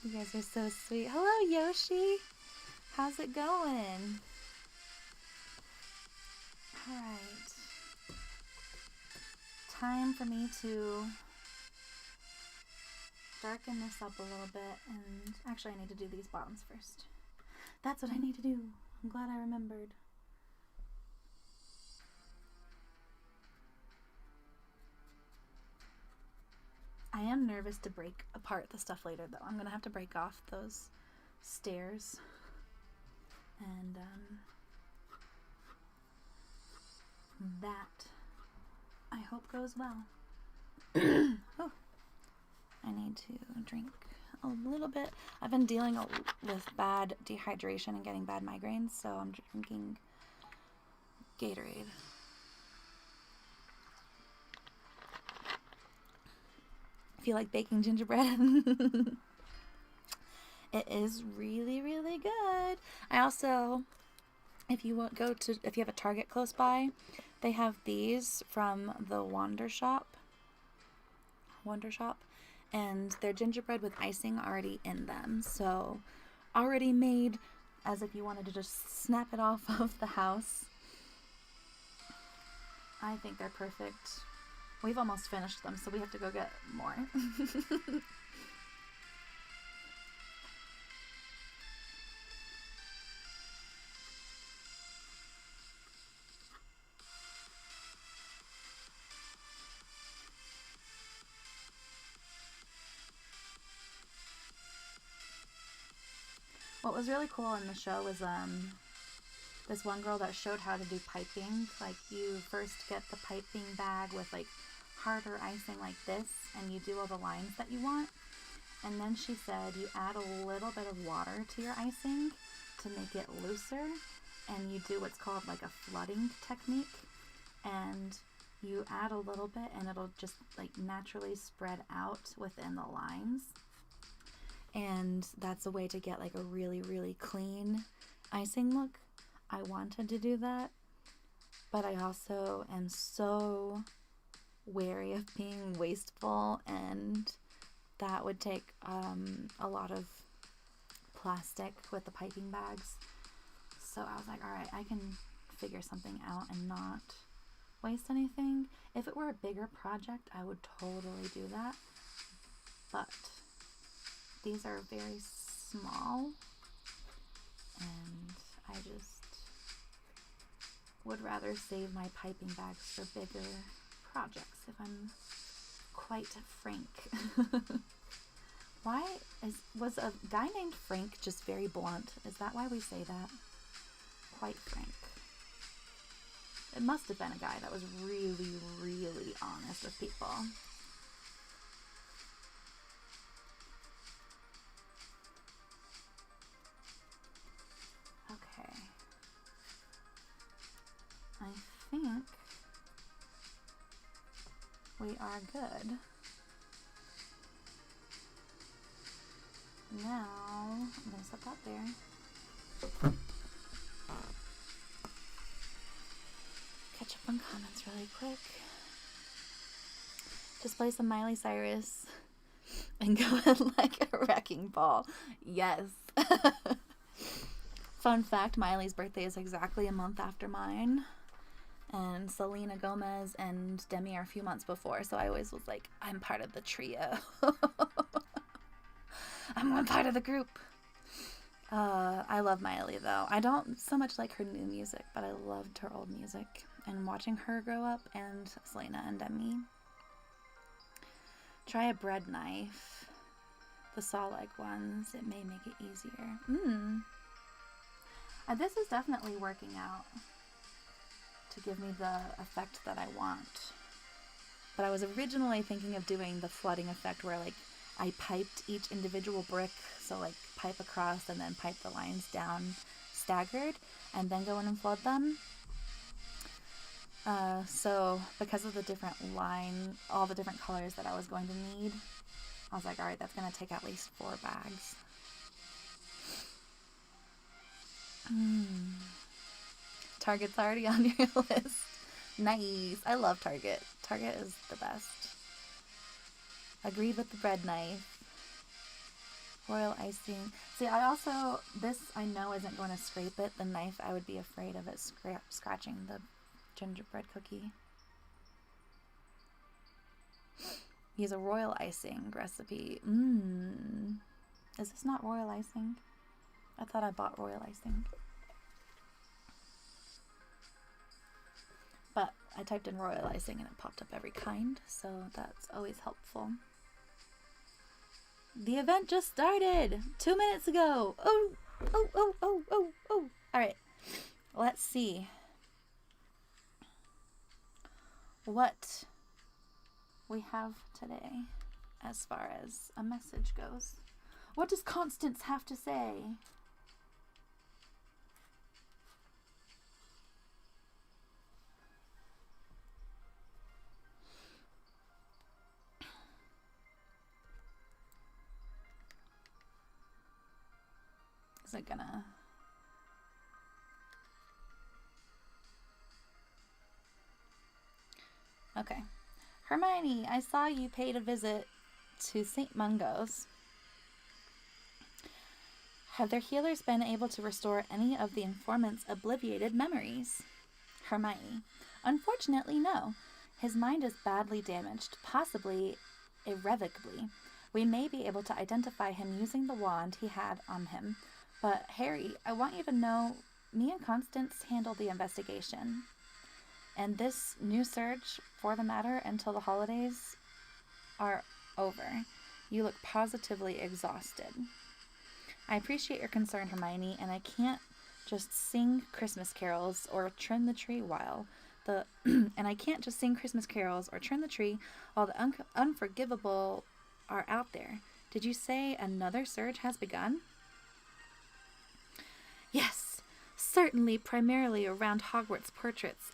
Speaker 1: You guys are so sweet. Hello, Yoshi. How's it going? Alright. Time for me to darken this up a little bit, and actually I need to do these bottoms first. That's what I need to do. I'm glad I remembered. I am nervous to break apart the stuff later, though. I'm going to have to break off those stairs. And that, I hope, goes well. Oh, I need to drink a little bit. I've been dealing with bad dehydration and getting bad migraines, so I'm drinking Gatorade. Feel like baking gingerbread. It is really, really good. I also, if you have a Target close by, they have these from the Wonder Shop, and they're gingerbread with icing already in them. So already made, as if you wanted to just snap it off of the house. I think they're perfect. We've almost finished them, so we have to go get more. What was really cool in the show was this one girl that showed how to do piping. Like, you first get the piping bag with like harder icing like this, and you do all the lines that you want. And then she said you add a little bit of water to your icing to make it looser, and you do what's called like a flooding technique, and you add a little bit and it'll just like naturally spread out within the lines. And that's a way to get like a really, really clean icing look. I wanted to do that, but I also am so wary of being wasteful, and that would take a lot of plastic with the piping bags. So I was like, all right, I can figure something out and not waste anything. If it were a bigger project, I would totally do that. But these are very small, and I just would rather save my piping bags for bigger projects, if I'm quite frank. Was a guy named Frank just very blunt? Is that why we say that? Quite frank. It must have been a guy that was really, really honest with people. Okay. I think we are good. Now, I'm going to set that there. Catch up on comments really quick. Just play some Miley Cyrus and go in like a wrecking ball. Yes. Fun fact, Miley's birthday is exactly a month after mine. And Selena Gomez and Demi are a few months before, so I always was like, I'm part of the trio. I'm one part of the group. I love Miley, though. I don't so much like her new music, but I loved her old music. And watching her grow up, and Selena and Demi. Try a bread knife. The saw-like ones. It may make it easier. This is definitely working out to give me the effect that I want. But I was originally thinking of doing the flooding effect where like I piped each individual brick, so like pipe across and then pipe the lines down staggered and then go in and flood them. So because of the different all the different colors that I was going to need, I was like, all right, that's going to take at least 4 bags. Target's already on your list. Nice. I love Target. Target is the best. Agreed with the bread knife. Royal icing. See, I also, this I know isn't going to scrape it. The knife, I would be afraid of it scratching the gingerbread cookie. Use a royal icing recipe. Is this not royal icing? I thought I bought royal icing. But I typed in royal icing and it popped up every kind, so that's always helpful. The event just started 2 minutes ago. Oh. All right, let's see what we have today as far as a message goes. What does Constance have to say? Is it gonna... Okay. Hermione, I saw you paid a visit to St. Mungo's. Have their healers been able to restore any of the informant's obliviated memories? Hermione, unfortunately, no. His mind is badly damaged, possibly irrevocably. We may be able to identify him using the wand he had on him. But, Harry, I want you to know, me and Constance handled the investigation. And this new search for the matter until the holidays are over. You look positively exhausted. I appreciate your concern, Hermione, and I can't just sing Christmas carols or trim the tree while the and I can't just sing Christmas carols or trim the tree while the unforgivable are out there. Did you say another surge has begun? Yes, certainly primarily around Hogwarts portraits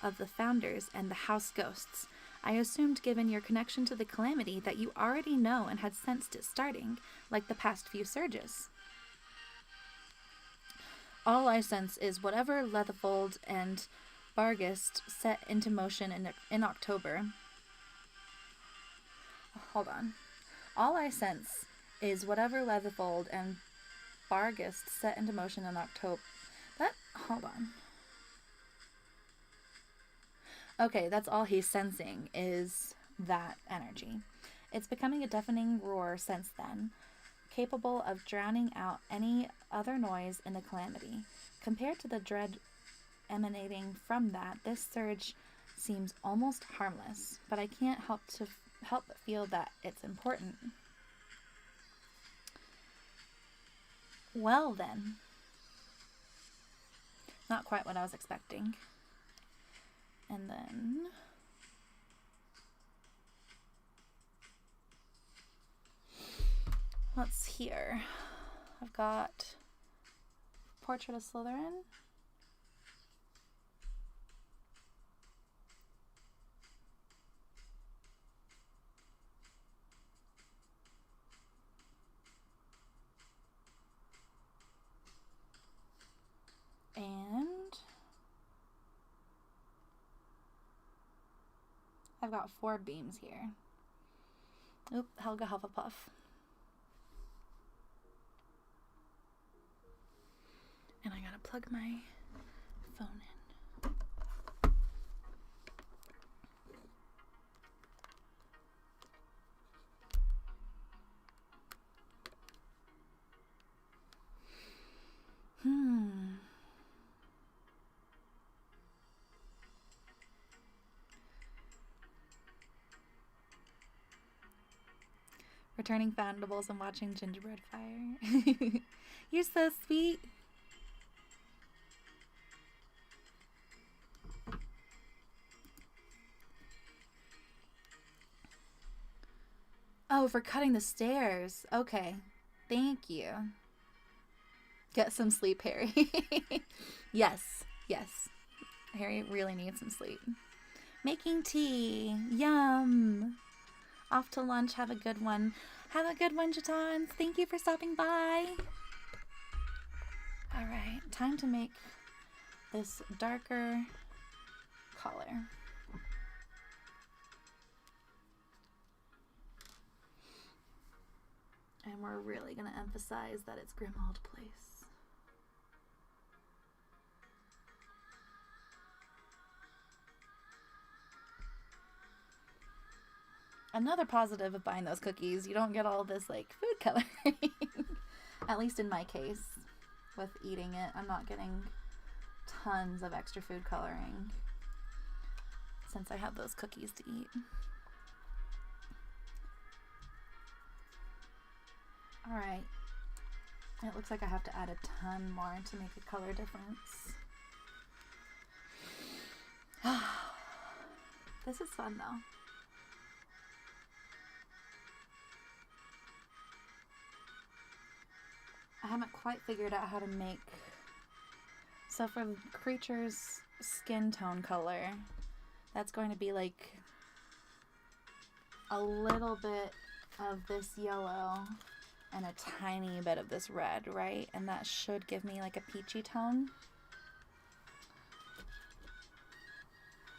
Speaker 1: of the founders and the house ghosts. I assumed, given your connection to the calamity, that you already know and had sensed it starting, like the past few surges. All I sense is whatever Leatherfold and Barghest set into motion in October. Hold on. All I sense is whatever Leatherfold and Barghest set into motion in October. Hold on. Okay, that's all he's sensing is that energy. It's becoming a deafening roar since then, capable of drowning out any other noise in the calamity. Compared to the dread emanating from that, this surge seems almost harmless, but I can't help but feel that it's important. Well then, not quite what I was expecting. And then let's hear. I've got Portrait of Slytherin. And I've got 4 beams here. Oop, Helga Hufflepuff. And I gotta plug my phone in. Returning Foundables and watching Gingerbread Fire. You're so sweet. Oh, for cutting the stairs. Okay. Thank you. Get some sleep, Harry. Yes. Yes. Harry really needs some sleep. Making tea. Yum. Off to lunch. Have a good one. Have a good one, Jatons. Thank you for stopping by. Alright. Time to make this darker color. And we're really going to emphasize that it's Grimmauld Place. Another positive of buying those cookies, you don't get all this like food coloring. At least in my case, with eating it, I'm not getting tons of extra food coloring since I have those cookies to eat. Alright, it looks like I have to add a ton more to make a color difference. This is fun though. I haven't quite figured out how to make, so for the creature's skin tone color, that's going to be like a little bit of this yellow and a tiny bit of this red, right? And that should give me like a peachy tone.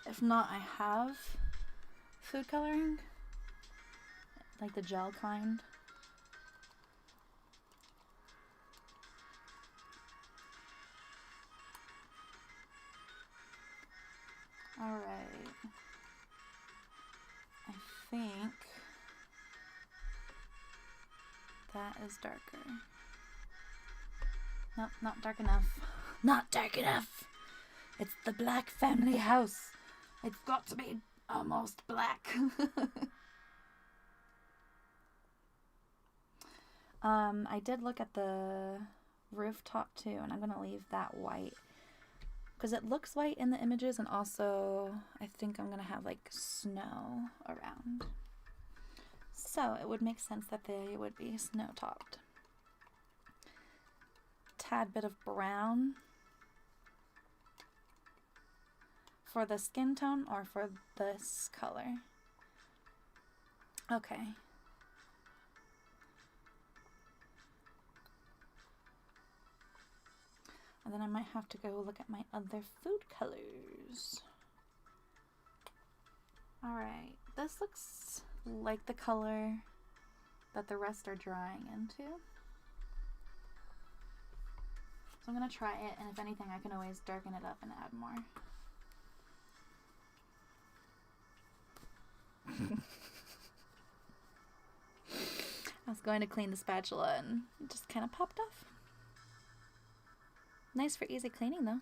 Speaker 1: If not, I have food coloring, like the gel kind. Alright. I think that is darker. Nope, not dark enough. Not dark enough! It's the Black family house. It's got to be almost black. I did look at the rooftop too, and I'm going to leave that white because it looks white in the images, and also I think I'm going to have like snow around. So it would make sense that they would be snow topped. Tad bit of brown for the skin tone or for this color. Okay. And then I might have to go look at my other food colors. Alright, this looks like the color that the rest are drying into. So I'm going to try it, and if anything I can always darken it up and add more. I was going to clean the spatula and it just kind of popped off. Nice for easy cleaning though.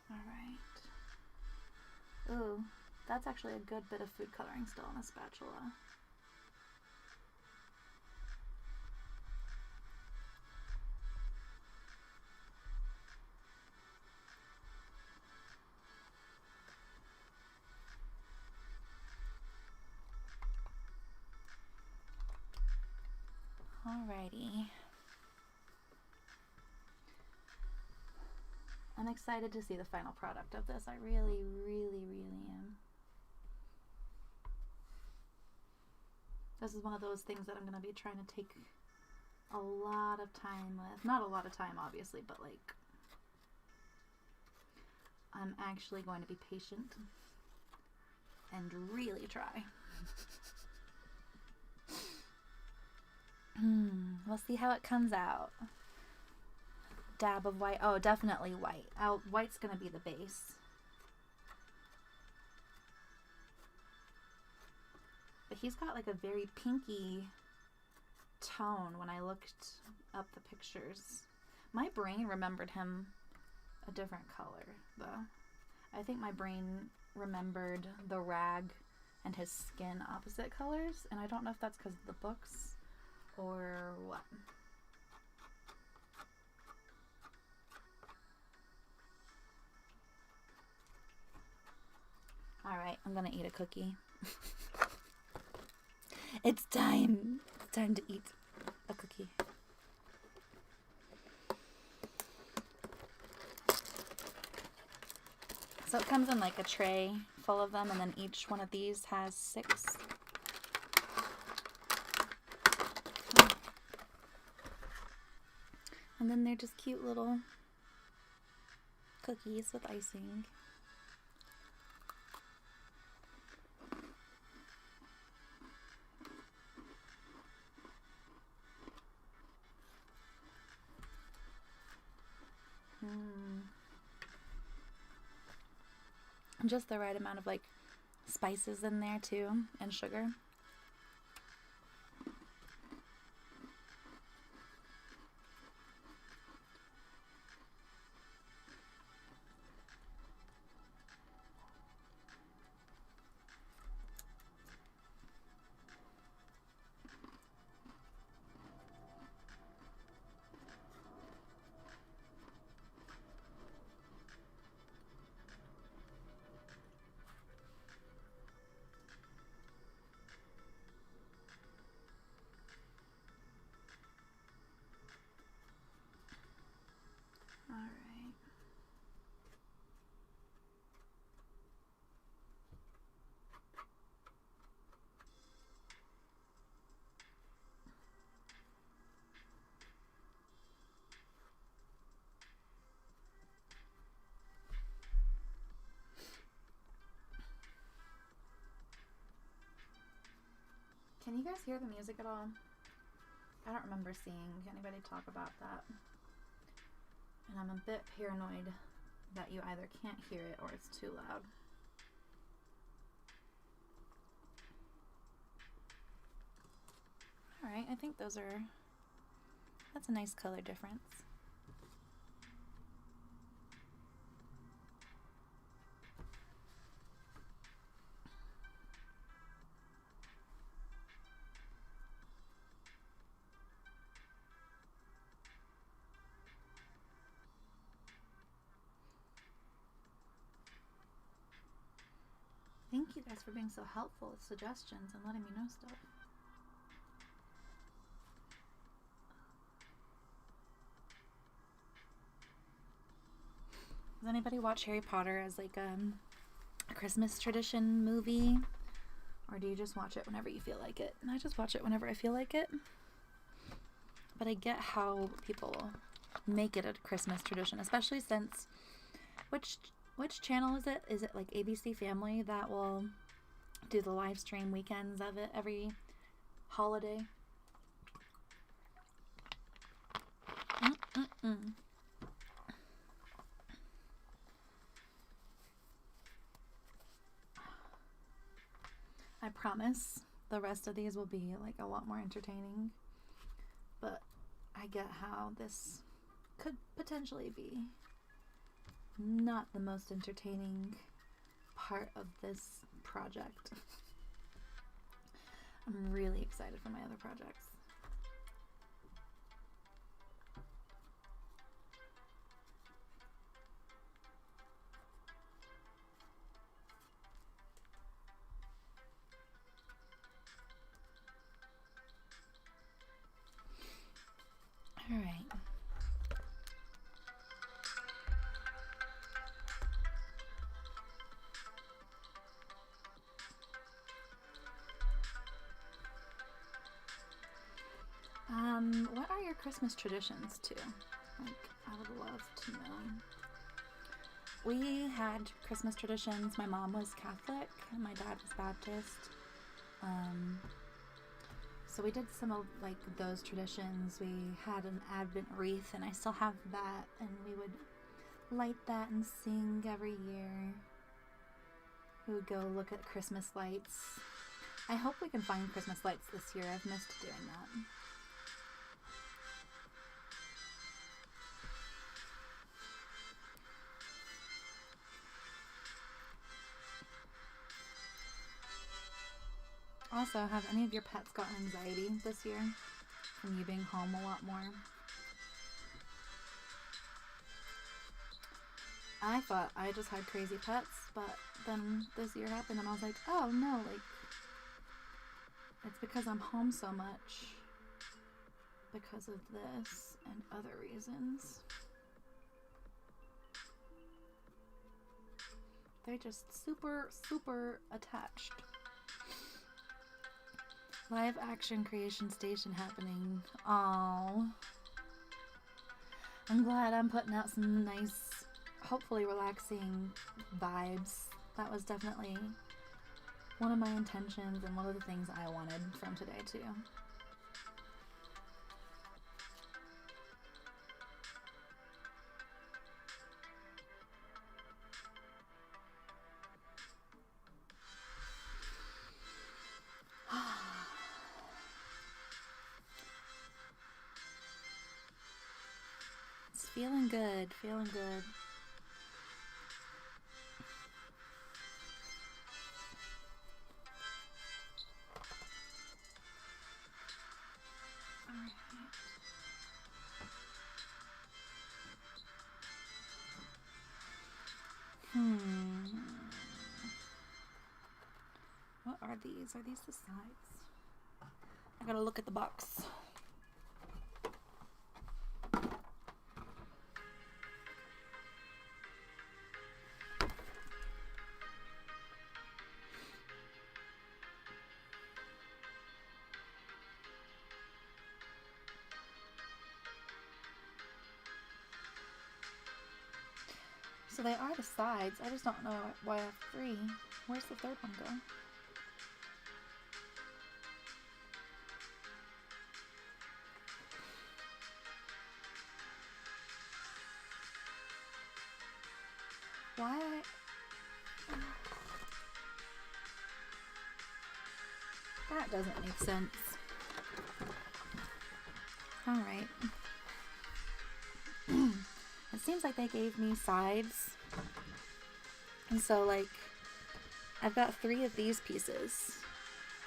Speaker 1: Alright. Ooh, that's actually a good bit of food coloring still on a spatula. Alrighty. I'm excited to see the final product of this. I really, really, really am. This is one of those things that I'm going to be trying to take a lot of time with. Not a lot of time, obviously, but like, I'm actually going to be patient and really try. We'll see how it comes out. Dab of white. Oh, definitely white. White's gonna be the base. But he's got like a very pinky tone when I looked up the pictures. My brain remembered him a different color, though. I think my brain remembered the rag and his skin opposite colors, and I don't know if that's because of the books or what. Alright, I'm gonna eat a cookie. It's time. It's time to eat a cookie. So it comes in like a tray full of them, and then each one of these has 6. And then they're just cute little cookies with icing. Just the right amount of like spices in there too, and sugar. Alright. Can you guys hear the music at all? I don't remember seeing anybody talk about that. And I'm a bit paranoid that you either can't hear it or it's too loud. Alright, I think that's a nice color difference. guys for being so helpful with suggestions and letting me know stuff. Does anybody watch Harry Potter as like a Christmas tradition movie? Or do you just watch it whenever you feel like it? And I just watch it whenever I feel like it. But I get how people make it a Christmas tradition, especially since which channel is it? Is it like ABC Family that will do the live stream weekends of it every holiday? I promise the rest of these will be like a lot more entertaining, but I get how this could potentially be not the most entertaining part of this project. I'm really excited for my other projects. All right. What are your Christmas traditions too? Like, I would love to know. We had Christmas traditions. My mom was Catholic and my dad was Baptist. So we did some of like those traditions. We had an Advent wreath and I still have that, and we would light that and sing every year. We would go look at Christmas lights. I hope we can find Christmas lights this year. I've missed doing that. Also, have any of your pets gotten anxiety this year from you being home a lot more? I thought I just had crazy pets, but then this year happened and I was like, oh no, like, it's because I'm home so much because of this and other reasons. They're just super, super attached. Live action creation station happening. Oh, I'm glad I'm putting out some nice, hopefully relaxing vibes. That was definitely one of my intentions and one of the things I wanted from today too. It's feeling good, feeling good. What are these? Are these the sides? I gotta look at the box. So they are the sides. I just don't know why I have 3. Where's the third one go? Why? That doesn't make sense. Alright. It seems like they gave me sides. And so, like, I've got 3 of these pieces.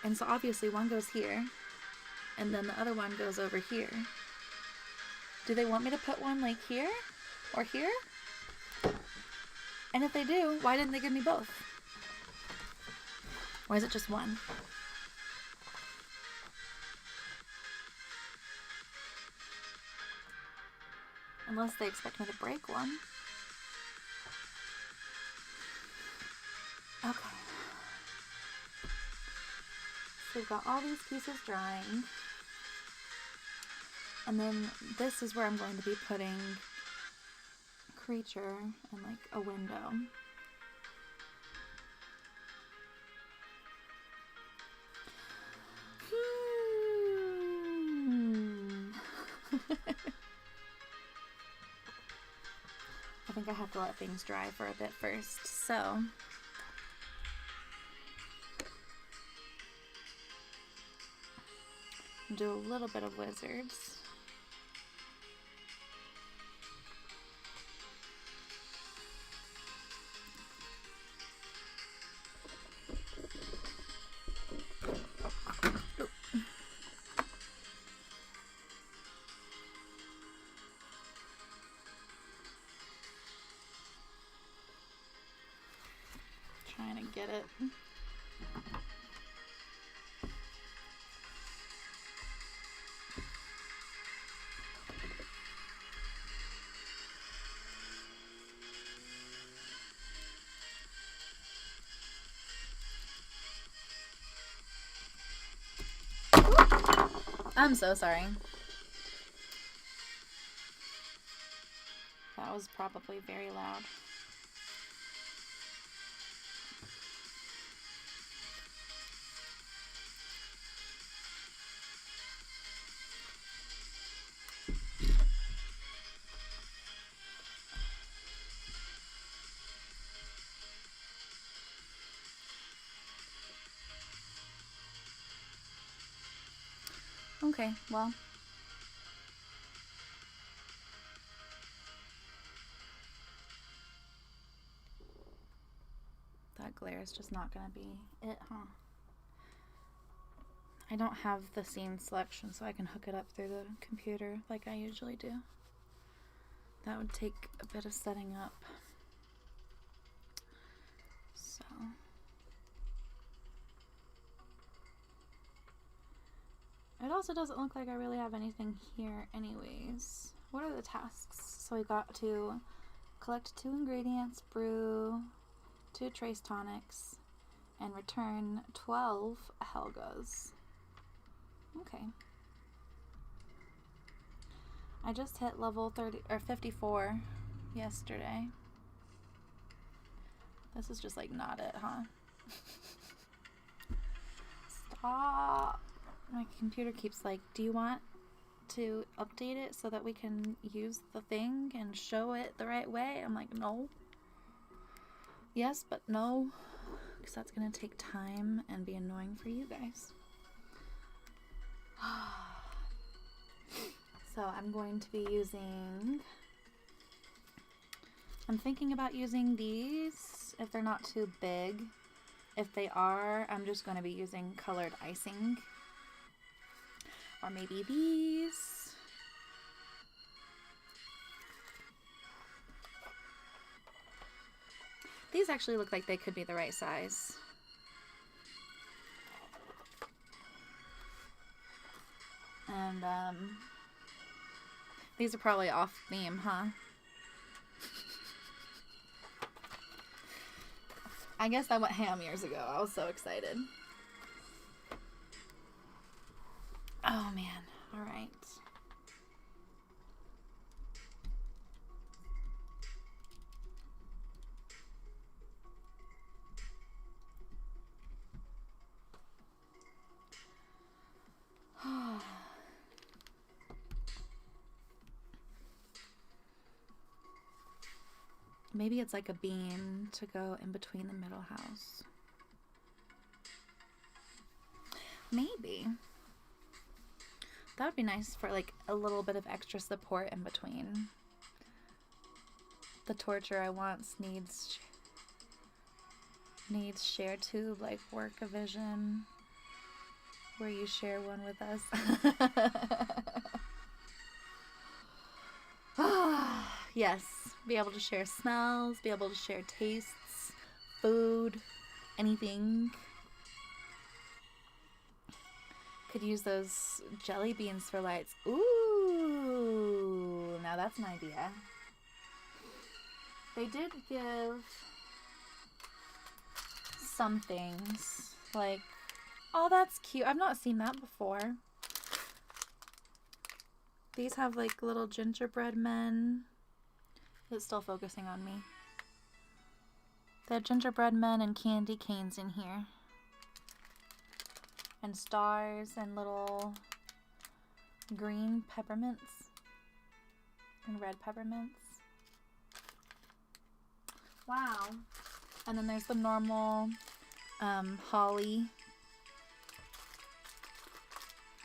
Speaker 1: And so obviously one goes here. And then the other one goes over here. Do they want me to put one, like, here? Or here? And if they do, why didn't they give me both? Or is it just one? Unless they expect me to break one. Okay. So we've got all these pieces drying. And then this is where I'm going to be putting Creature and like a window. I think I have to let things dry for a bit first, so do a little bit of Wizards. Trying to get it. I'm so sorry. That was probably very loud. Okay, well. That glare is just not gonna be it, huh? I don't have the scene selection, so I can hook it up through the computer like I usually do. That would take a bit of setting up. So. It also doesn't look like I really have anything here anyways. What are the tasks? So we got to collect 2 ingredients, brew 2 trace tonics, and return 12 Helgas. Okay. I just hit level 30 or 54 yesterday. This is just like not it, huh? Stop. My computer keeps like, do you want to update it so that we can use the thing and show it the right way? I'm like, no. Yes, but no. Because that's going to take time and be annoying for you guys. So I'm going to be using... I'm thinking about using these if they're not too big. If they are, I'm just going to be using colored icing. Or maybe these. These actually look like they could be the right size. And these are probably off theme, huh? I guess I went ham years ago. I was so excited. Oh man, all right. Maybe it's like a beam to go in between the middle house. Maybe. That would be nice for like a little bit of extra support in between. The torture I want needs share tube, like work a vision where you share one with us. Yes, be able to share smells, be able to share tastes, food, anything. Could use those jelly beans for lights. Ooh, now that's an idea. They did give some things, like, oh, that's cute. I've not seen that before. These have like little gingerbread men. It's still focusing on me. They have gingerbread men and candy canes in here. And stars and little green peppermints and red peppermints. Wow. And then there's the normal holly.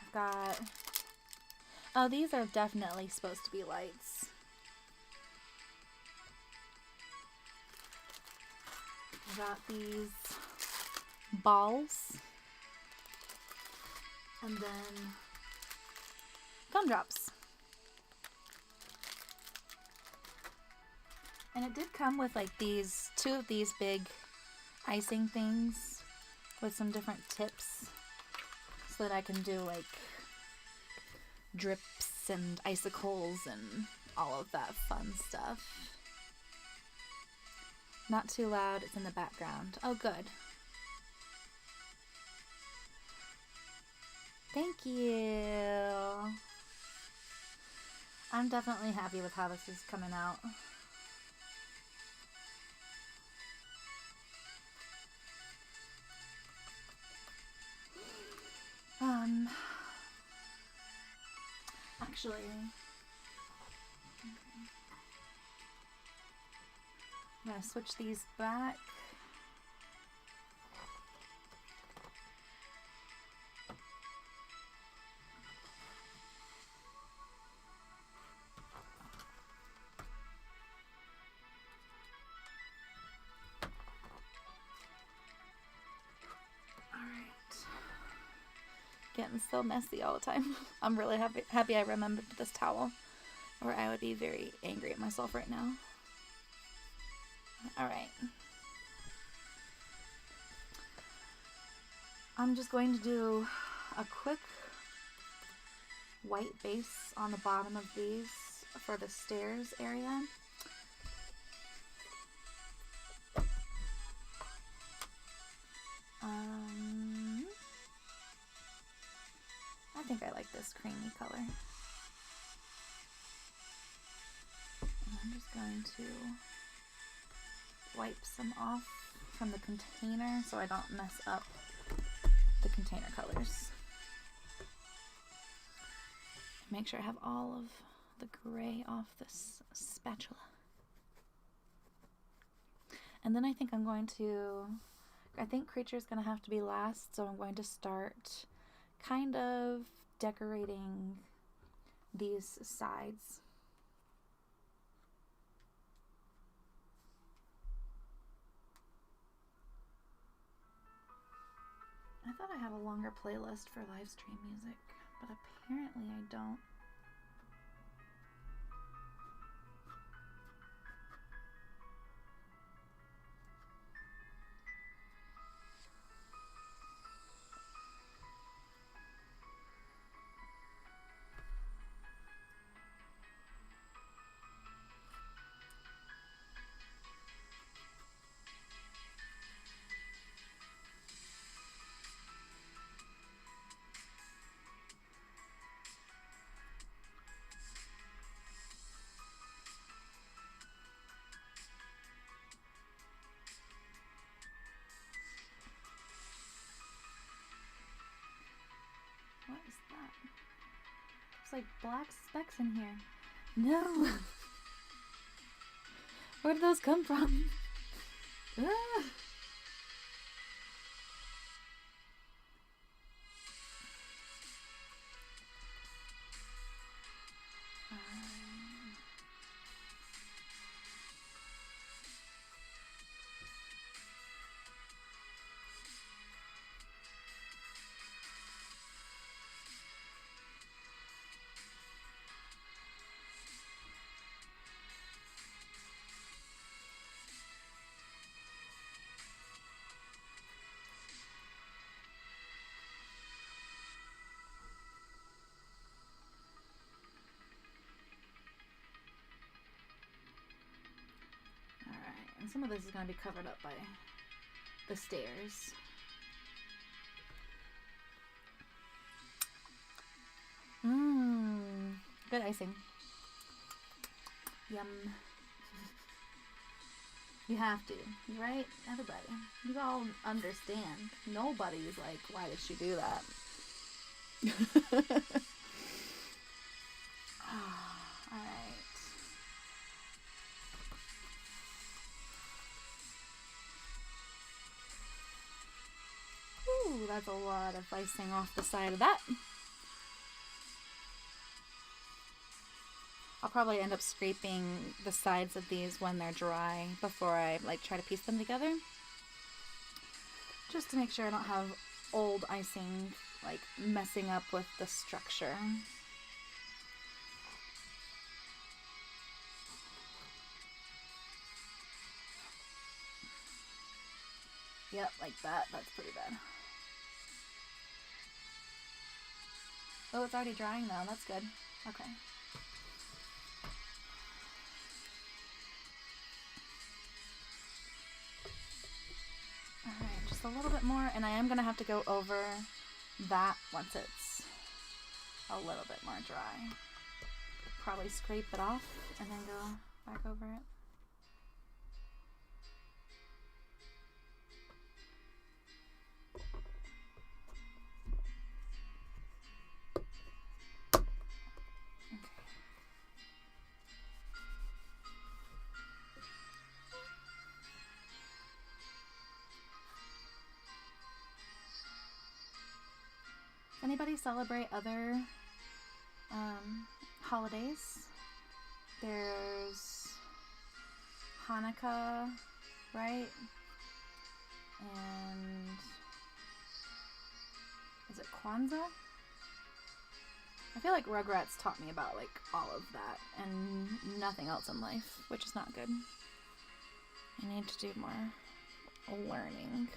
Speaker 1: I've got, oh, these are definitely supposed to be lights. I've got these balls. And then gumdrops. And it did come with like these, 2 of these big icing things with some different tips so that I can do like drips and icicles and all of that fun stuff. Not too loud, it's in the background. Oh, good. Thank you. I'm definitely happy with how this is coming out. Actually, I'm gonna switch these back. Getting so messy all the time. I'm really happy I remembered this towel, or I would be very angry at myself right now. Alright. I'm just going to do a quick white base on the bottom of these for the stairs area. I think I like this creamy color. And I'm just going to wipe some off from the container so I don't mess up the container colors. Make sure I have all of the gray off this spatula. And then I think I think Creature's gonna have to be last, so I'm going to start kind of decorating these sides. I thought I had a longer playlist for live stream music, but apparently I don't. What is that? There's like black specks in here. No! Where did those come from? Ah! And some of this is going to be covered up by the stairs. Good icing. Yum. You have to, right? Everybody. You all understand. Nobody's like, why did she do that? Alright. Ooh, that's a lot of icing off the side of that. I'll probably end up scraping the sides of these when they're dry before I like try to piece them together. Just to make sure I don't have old icing like messing up with the structure. Yep, like that. That's pretty bad. Oh, it's already drying though. That's good. Okay. Alright, just a little bit more, and I am going to have to go over that once it's a little bit more dry. Probably scrape it off and then go back over it. Anybody celebrate other holidays? There's Hanukkah, right? And is it Kwanzaa? I feel like Rugrats taught me about like all of that and nothing else in life, which is not good. I need to do more learning.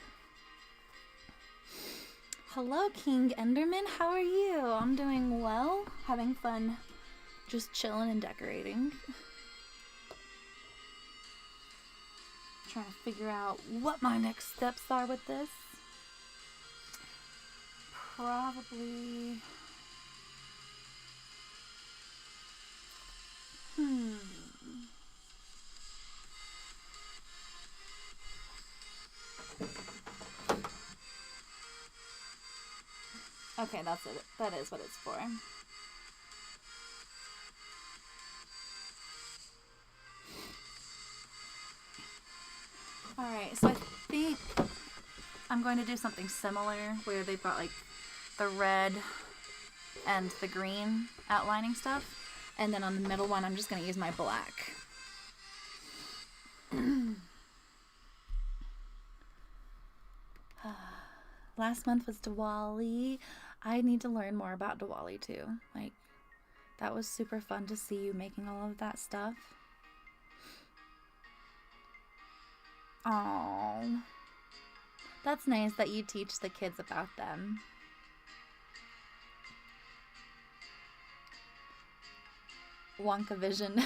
Speaker 1: Hello, King Enderman. How are you? I'm doing well. Having fun just chilling and decorating. Trying to figure out what my next steps are with this. Probably... Okay, that's it. That is what it's for. Alright, so I think I'm going to do something similar where they've got like the red and the green outlining stuff. And then on the middle one, I'm just going to use my black. Last month was Diwali. I need to learn more about Diwali too. Like, that was super fun to see you making all of that stuff. Aww. That's nice that you teach the kids about them. Wonka vision.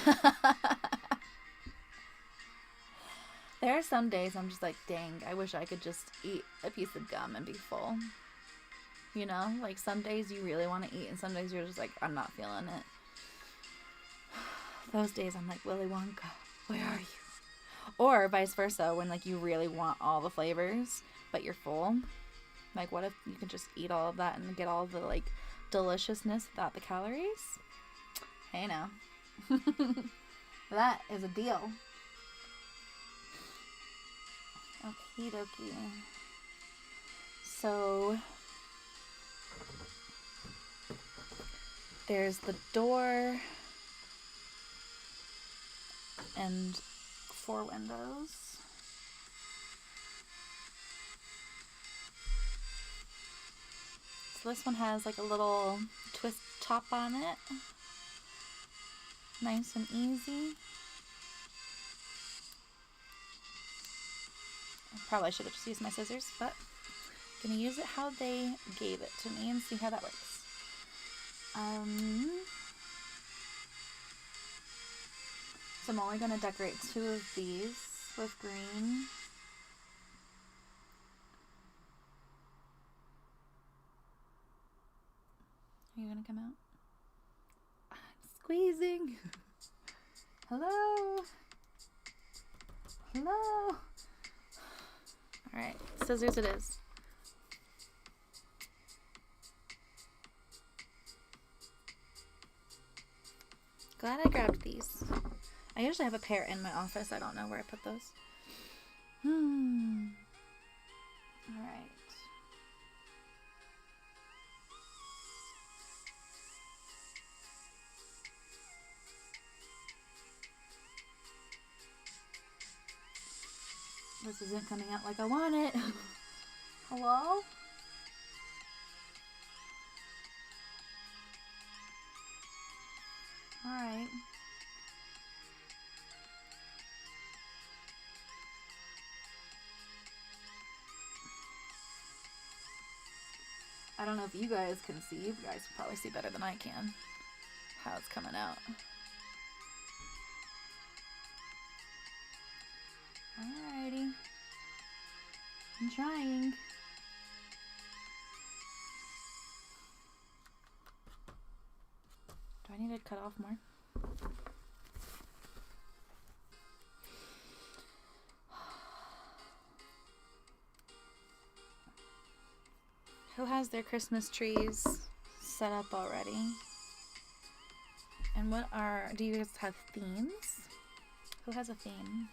Speaker 1: There are some days I'm just like, dang, I wish I could just eat a piece of gum and be full. You know? Like, some days you really want to eat, and some days you're just like, I'm not feeling it. Those days I'm like, Willy Wonka, where are you? Or vice versa, when, like, you really want all the flavors, but you're full. Like, what if you could just eat all of that and get all the, like, deliciousness without the calories? Hey, now. That is a deal. Okie dokie. So there's the door and 4 windows. So this one has like a little twist top on it. Nice and easy. I probably should have just used my scissors, but I'm going to use it how they gave it to me and see how that works. So I'm only going to decorate 2 of these. with green. Are you gonna come out? I'm squeezing. Hello? Hello? Alright, scissors it is. Glad I grabbed these. I usually have a pair in my office. I don't know where I put those. Alright. This isn't coming out like I want it. Hello? Alright. I don't know if you guys can see. You guys can probably see better than I can how it's coming out. Alrighty. I'm trying. Do I need to cut off more? Who has their Christmas trees set up already? And do you guys have themes? Who has a theme?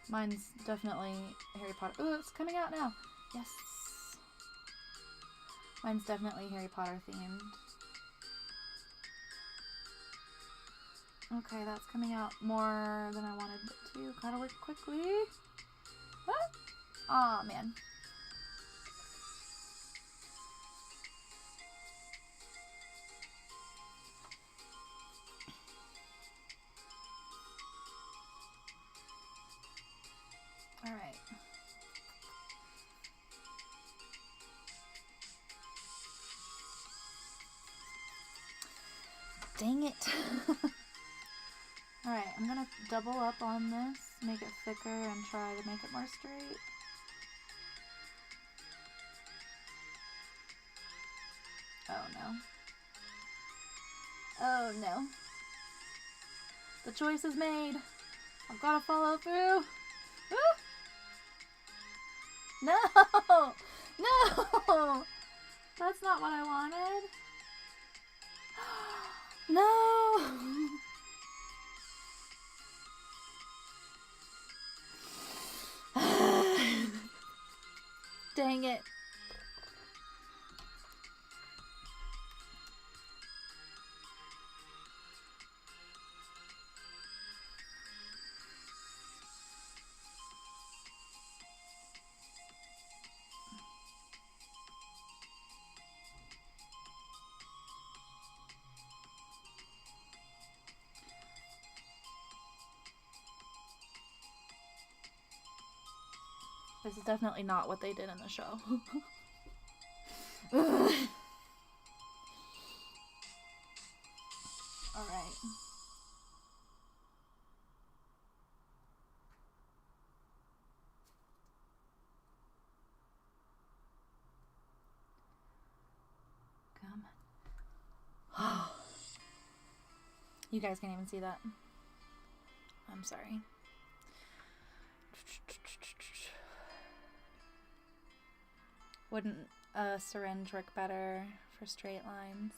Speaker 1: Mine's definitely Harry Potter. Ooh, it's coming out now. Yes. Mine's definitely Harry Potter themed. Okay, that's coming out more than I wanted it to. Gotta work quickly. What? Aw, man. Alright. Dang it. Alright, I'm gonna double up on this, make it thicker, and try to make it more straight. Oh no. Oh no. The choice is made. I've gotta follow through. Ah! No! No! That's not what I wanted. No! Dang it. This is definitely not what they did in the show. Alright. Come on. You guys can't even see that. I'm sorry. Wouldn't a syringe work better for straight lines?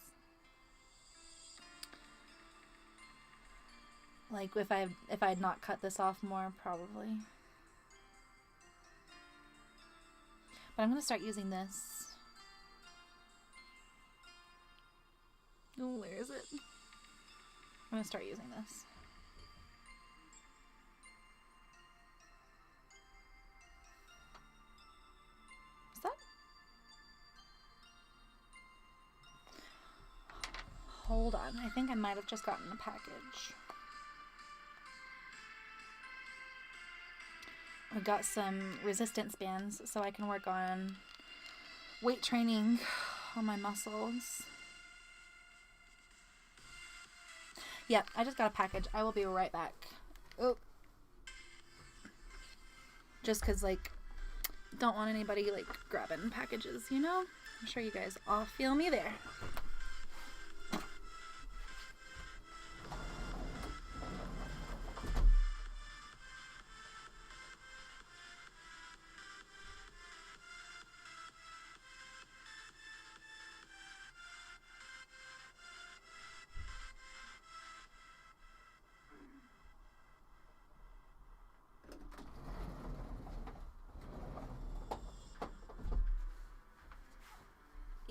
Speaker 1: Like if I had not cut this off more, probably. But I'm gonna start using this. Oh, where is it? I'm gonna start using this. Is that? Hold on, I think I might have just gotten a package. I got some resistance bands so I can work on weight training on my muscles. Yep, I just got a package. I will be right back. Oh. just because, like, don't want anybody, like, grabbing packages, you know? I'm sure you guys all feel me there.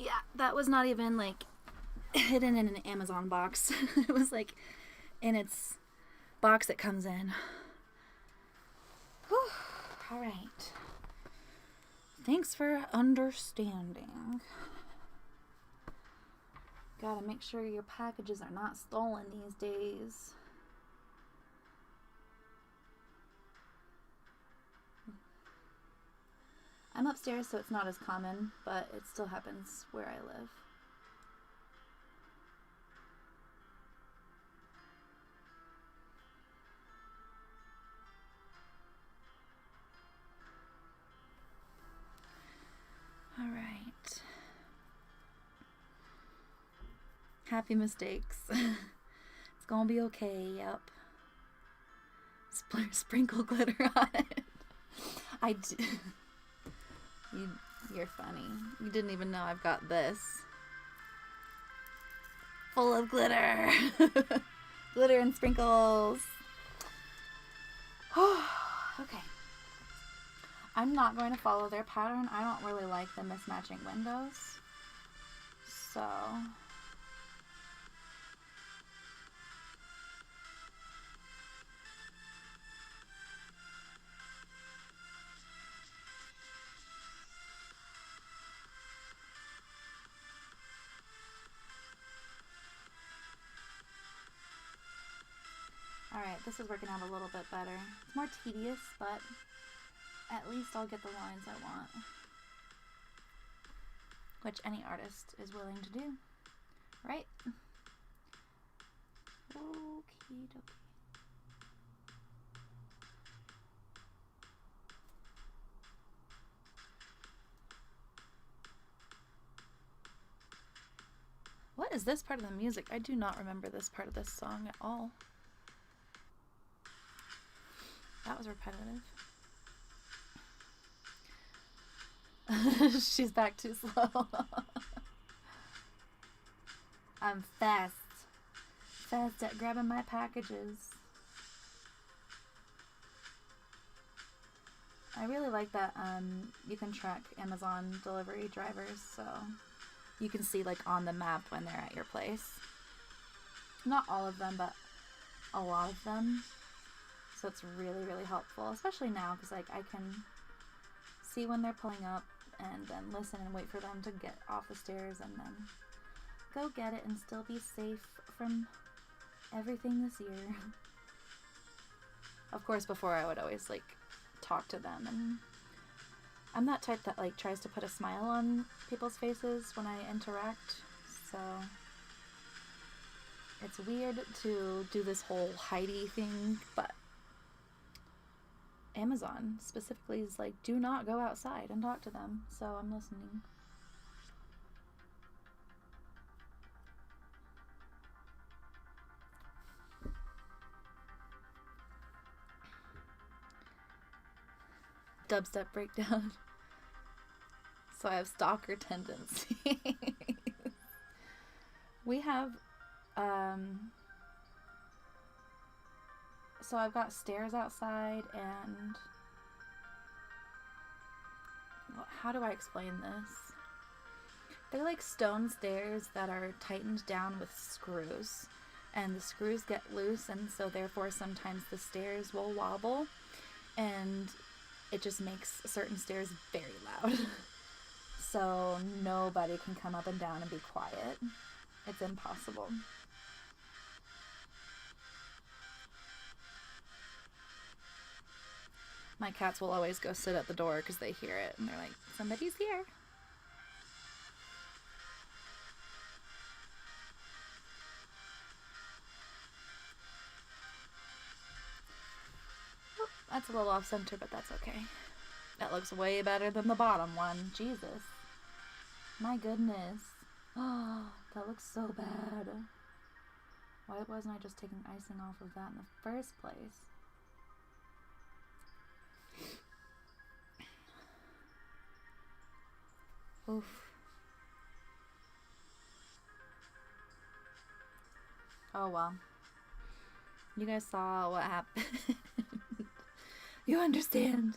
Speaker 1: Yeah, that was not even, like, hidden in an Amazon box. It was, like, in its box that comes in. Whew. All right. Thanks for understanding. Gotta make sure your packages are not stolen these days. I'm upstairs, so it's not as common, but it still happens where I live. All right. Happy mistakes. It's gonna be okay, yep. Sprinkle glitter on it. I do. You're funny. You didn't even know I've got this. Full of glitter. Glitter and sprinkles. Okay. I'm not going to follow their pattern. I don't really like the mismatching windows. So... Alright, this is working out a little bit better. It's more tedious, but at least I'll get the lines I want. Which any artist is willing to do. Right? Okie dokie. What is this part of the music? I do not remember this part of this song at all. That was repetitive. She's back too slow. I'm fast. Fast at grabbing my packages. I really like that you can track Amazon delivery drivers, so you can see, like, on the map when they're at your place. Not all of them, but a lot of them. So it's really, really helpful, especially now, because, like, I can see when they're pulling up and then listen and wait for them to get off the stairs and then go get it and still be safe from everything this year. Of course, before I would always, like, talk to them, and I'm that type that, like, tries to put a smile on people's faces when I interact, so it's weird to do this whole hidey thing, but Amazon specifically is like, do not go outside and talk to them, so I'm listening. Dubstep breakdown. So I have stalker tendencies. We have, so I've got stairs outside, and how do I explain this? They're like stone stairs that are tightened down with screws, and the screws get loose, and so therefore sometimes the stairs will wobble, and it just makes certain stairs very loud. So nobody can come up and down and be quiet. It's impossible. My cats will always go sit at the door because they hear it and they're like, somebody's here. That's a little off center, but that's okay. That looks way better than the bottom one. Jesus. My goodness. Oh, that looks so bad. Why wasn't I just taking icing off of that in the first place? Oof. Oh well. You guys saw what happened. You understand.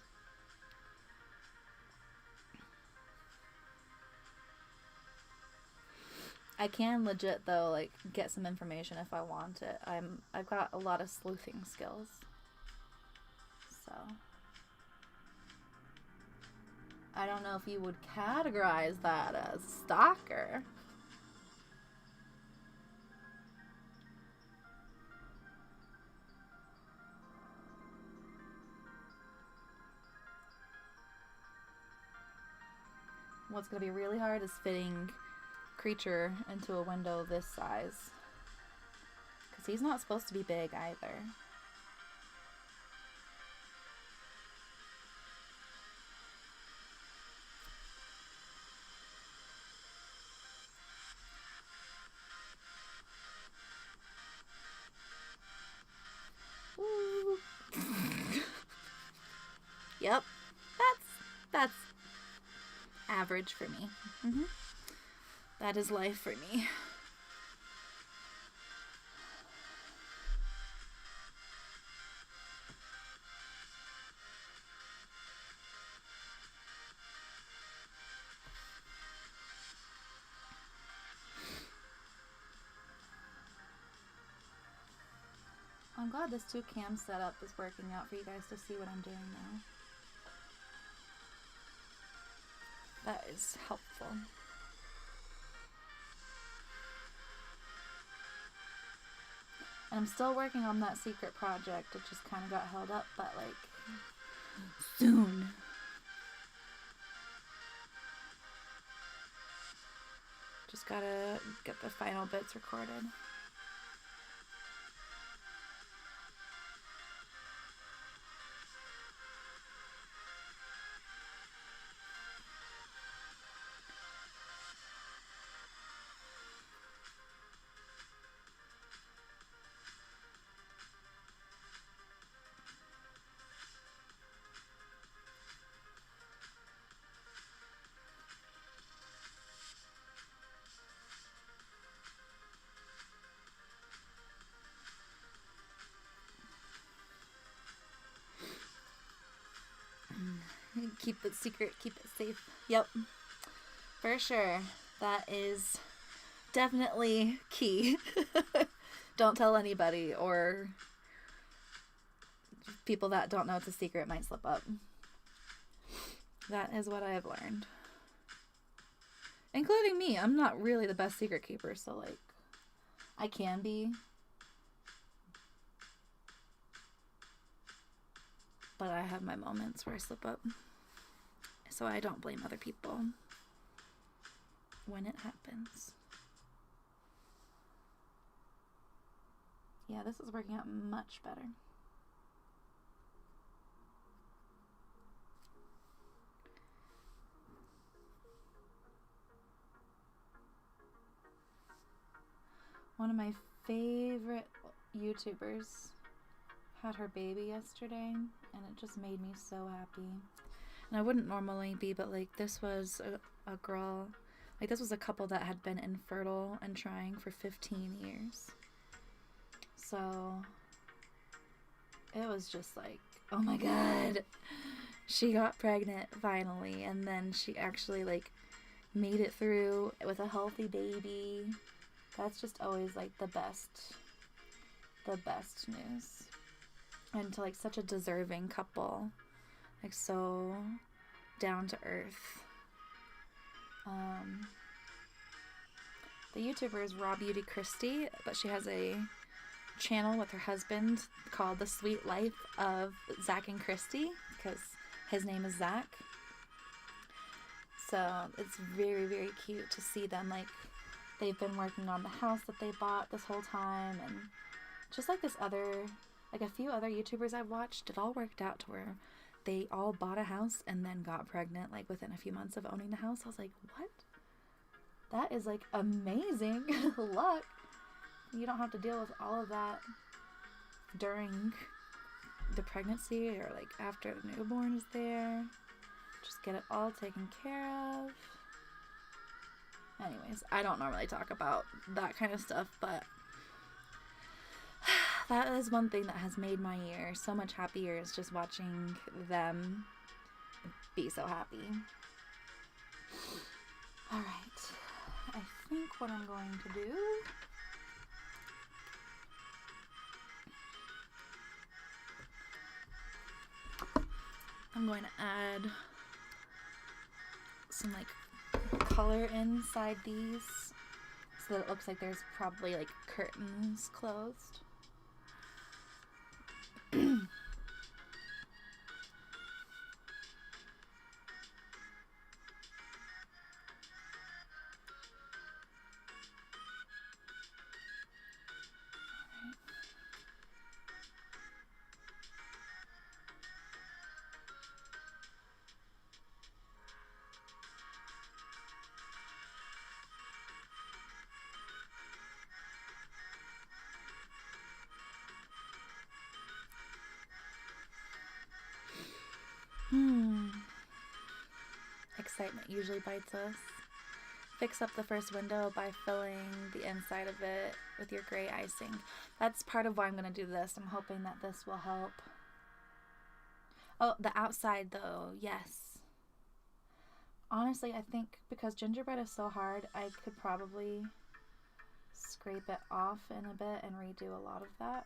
Speaker 1: I can legit though, like, get some information if I want it. I've got a lot of sleuthing skills. So I don't know if you would categorize that as stalker. What's going to be really hard is fitting Creature into a window this size. Because he's not supposed to be big either. Ooh. Yep. That's average for me. Mm-hmm. That is life for me. I'm glad this 2-cam setup is working out for you guys to see what I'm doing now. That is helpful. And I'm still working on that secret project. It just kind of got held up, but like, soon. Just gotta get the final bits recorded. Keep it secret, keep it safe. Yep. For sure. That is definitely key. Don't tell anybody, or people that don't know it's a secret might slip up. That is what I have learned. Including me. I'm not really the best secret keeper, so like, I can be. But I have my moments where I slip up. So I don't blame other people when it happens. Yeah, this is working out much better. One of my favorite YouTubers had her baby yesterday, and it just made me so happy. And I wouldn't normally be, but like, this was a girl, like, this was a couple that had been infertile and trying for 15 years. So it was just like, oh my god, she got pregnant finally, and then she actually like made it through with a healthy baby. That's just always like the best news. And to like such a deserving couple, like so down to earth. The YouTuber is Raw Beauty Christie, but she has a channel with her husband called The Sweet Life of Zach and Christy, because his name is Zach. So it's very, very cute to see them. Like, they've been working on the house that they bought this whole time, and just like this other Like a few other YouTubers I've watched, it all worked out to where they all bought a house and then got pregnant like within a few months of owning the house. I was like, what? That is like amazing luck. You don't have to deal with all of that during the pregnancy or like after the newborn is there. Just get it all taken care of. Anyways, I don't normally talk about that kind of stuff, but that is one thing that has made my year so much happier, is just watching them be so happy. Alright, I think what I'm going to do I'm going to add some like color inside these so that it looks like there's probably like curtains closed. Excitement usually bites us. Fix up the first window by filling the inside of it with your gray icing. That's part of why I'm going to do this. I'm hoping that this will help. Oh, the outside though, yes. Honestly, I think because gingerbread is so hard, I could probably scrape it off in a bit and redo a lot of that.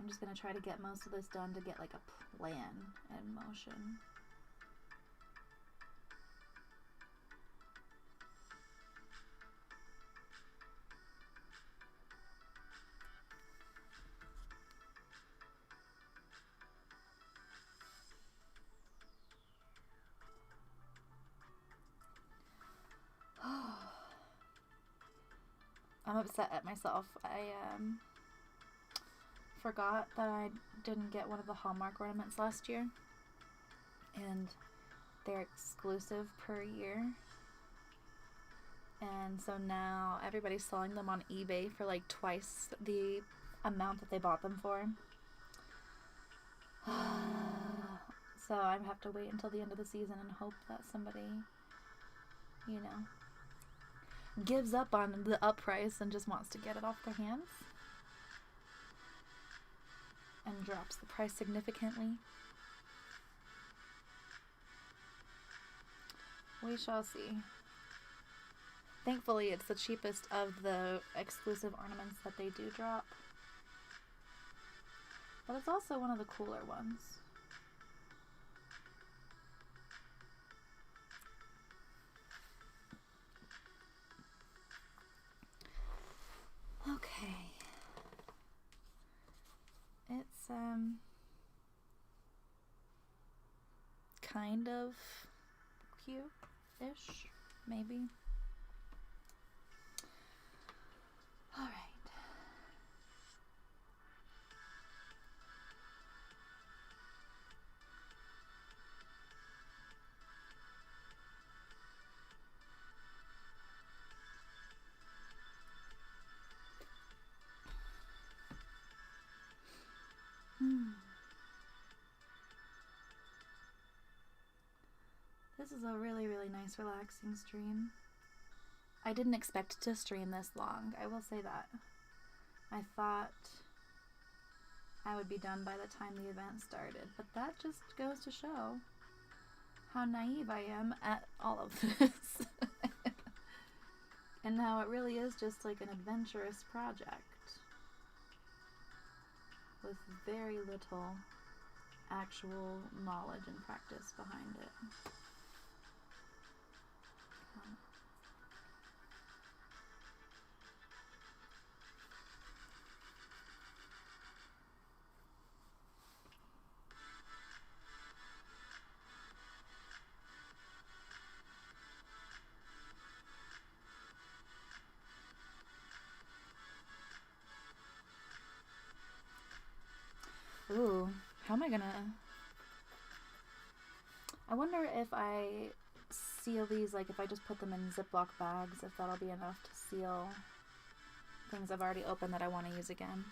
Speaker 1: I'm just going to try to get most of this done to get like a plan in motion. I'm upset at myself. I forgot that I didn't get one of the Hallmark ornaments last year, and they're exclusive per year, and so now everybody's selling them on eBay for like twice the amount that they bought them for. So I have to wait until the end of the season and hope that somebody, you know, gives up on the up price and just wants to get it off their hands and drops the price significantly. We shall see. Thankfully, it's the cheapest of the exclusive ornaments that they do drop. But it's also one of the cooler ones. Okay. It's kind of cute-ish, maybe. All right. This is a really, really nice, relaxing stream. I didn't expect to stream this long, I will say that. I thought I would be done by the time the event started, but that just goes to show how naive I am at all of this. And how it really is just like an adventurous project with very little actual knowledge and practice behind it. I gonna... I wonder if I seal these, like if I just put them in Ziploc bags, if that'll be enough to seal things I've already opened that I want to use again.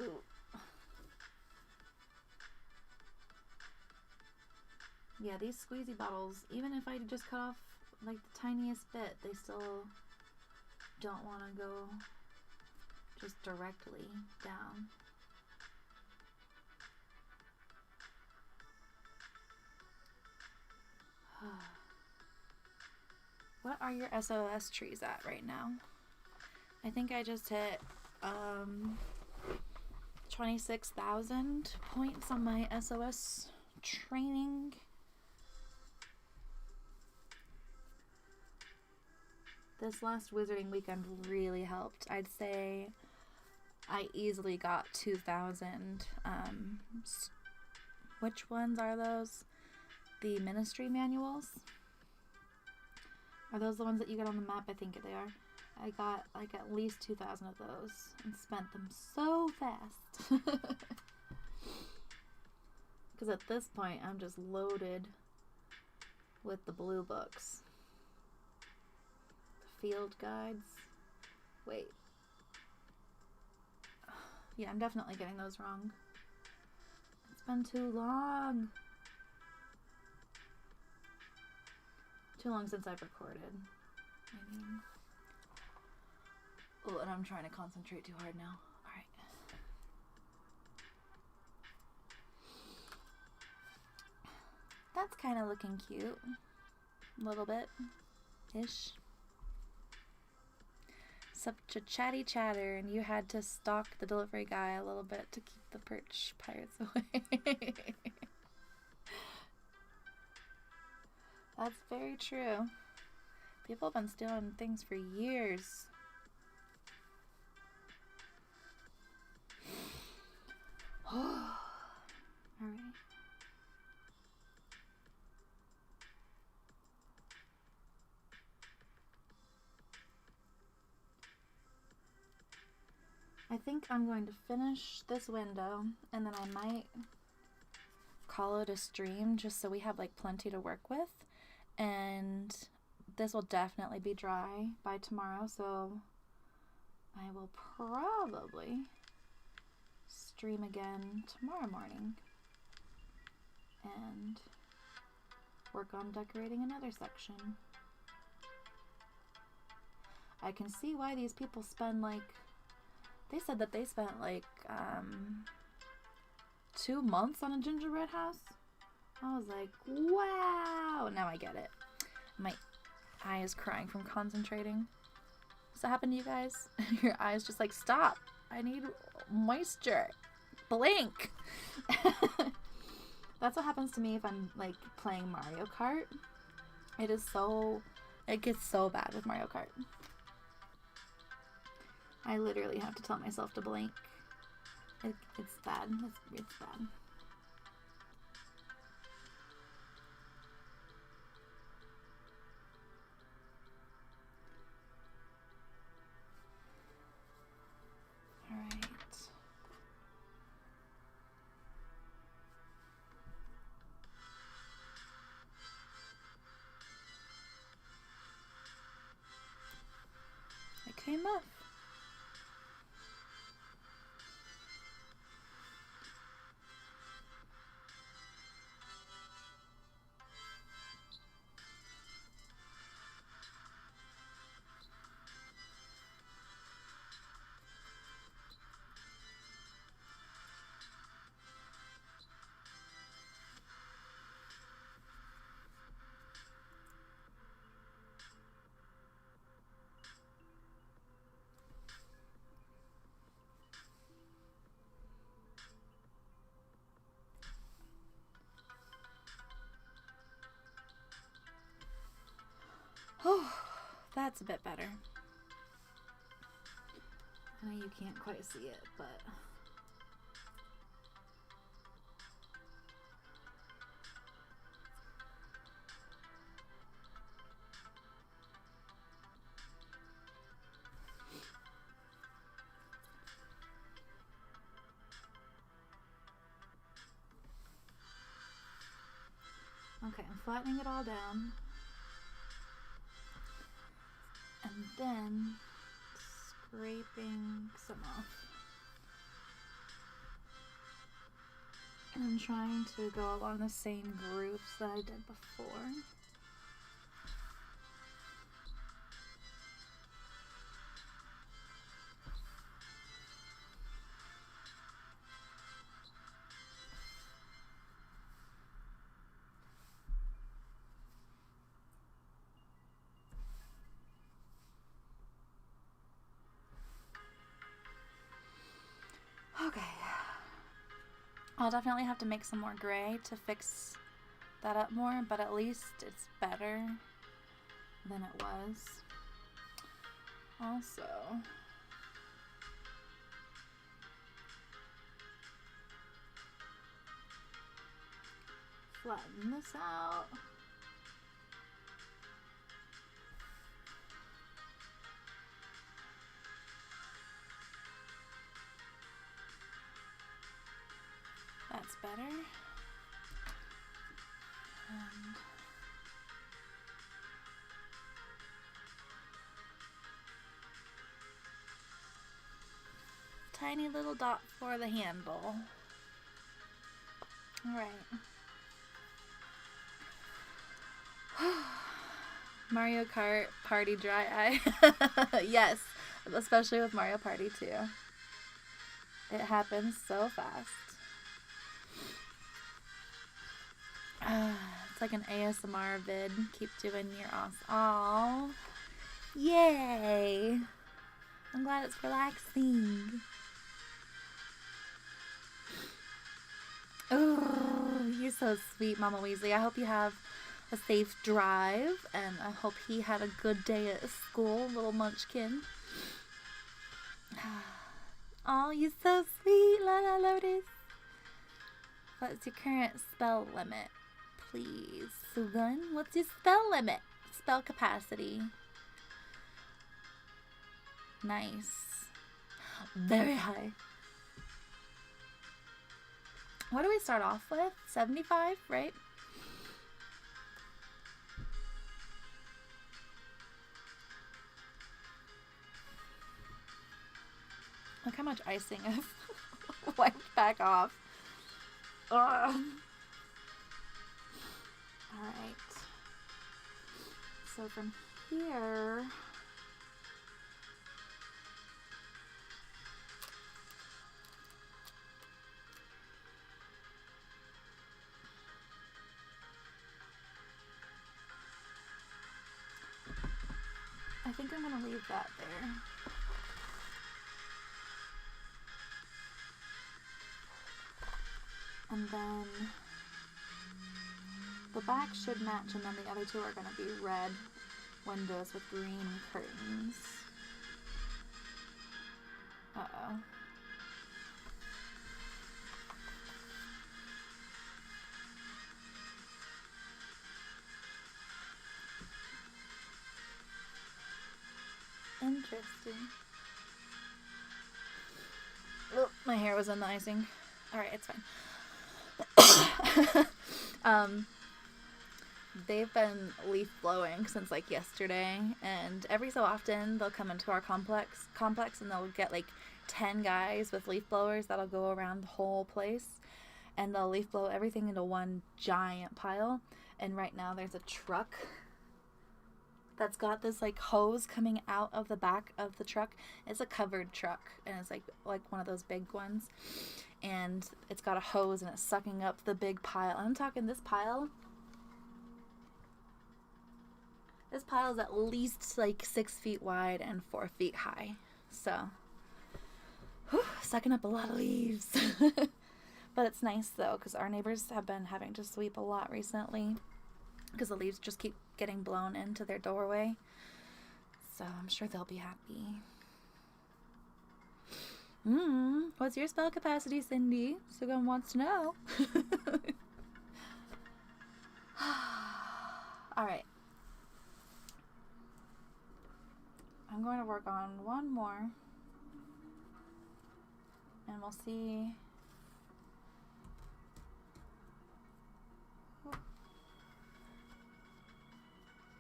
Speaker 1: Ooh. Yeah, these squeezy bottles, even if I just cut off like the tiniest bit, they still don't want to go just directly down. What are your SOS trees at right now? I think I just hit 26,000 points on my SOS training. This last wizarding weekend really helped. I'd say I easily got 2,000. Which ones are those? The ministry manuals? Are those the ones that you get on the map? I think they are. I got like at least 2,000 of those and spent them so fast. Because at this point, I'm just loaded with the blue books. The field guides. Wait. Yeah, I'm definitely getting those wrong. It's been too long. Too long since I've recorded. I mean... Oh, and I'm trying to concentrate too hard now. Alright. That's kind of looking cute. A little bit. Ish. Such a chatty chatter, and you had to stalk the delivery guy a little bit to keep the perch pirates away. That's very true. People have been stealing things for years. Alright. I think I'm going to finish this window, and then I might call it a stream just so we have like plenty to work with. And this will definitely be dry by tomorrow, so I will probably stream again tomorrow morning and work on decorating another section. I can see why these people spend like, they said that they spent like 2 months on a gingerbread house. I was like, wow. Now I get it. My eye is crying from concentrating. Does that happen to you guys? Your eyes just like, stop. I need moisture. Blink. That's what happens to me if I'm like playing Mario Kart. It gets so bad with Mario Kart. I literally have to tell myself to blink. It's bad. It's bad. Alright. It came off. Oh, that's a bit better. I know you can't quite see it, but flattening it all down. And then scraping some off. And I'm trying to go along the same grooves that I did before. Okay. I'll definitely have to make some more gray to fix that up more, but at least it's better than it was. Also, flatten this out. That's better. And tiny little dot for the handle. Alright. Mario Kart Party dry eye. Yes, especially with Mario Party 2. It happens so fast. It's like an ASMR vid. Keep doing your awesome. Aww. Yay. I'm glad it's relaxing. Oh, you're so sweet, Mama Weasley. I hope you have a safe drive, and I hope he had a good day at school, little munchkin. Oh, you're so sweet, Lala Lotus. What's your current spell limit? Please, Sugun, what's your spell limit? Spell capacity. Nice. Very high. What do we start off with? 75, right? Look how much icing I've wiped back off. Ugh. Alright. So from here, I think I'm going to leave that there. And then the back should match, and then the other two are going to be red windows with green curtains. Uh-oh. Interesting. Oh, my hair was in the icing. Alright, it's fine. They've been leaf blowing since like yesterday, and every so often they'll come into our complex and they'll get like 10 guys with leaf blowers that'll go around the whole place, and they'll leaf blow everything into one giant pile. And right now there's a truck that's got this like hose coming out of the back of the truck. It's a covered truck, and it's like one of those big ones, and it's got a hose and it's sucking up the big pile. I'm talking this pile is at least like 6 feet wide and 4 feet high. So whew, sucking up a lot of leaves. But it's nice though, because our neighbors have been having to sweep a lot recently because the leaves just keep getting blown into their doorway. So I'm sure they'll be happy. What's your spell capacity, Cindy? Sugun wants to know. Alright. I'm going to work on one more. And we'll see.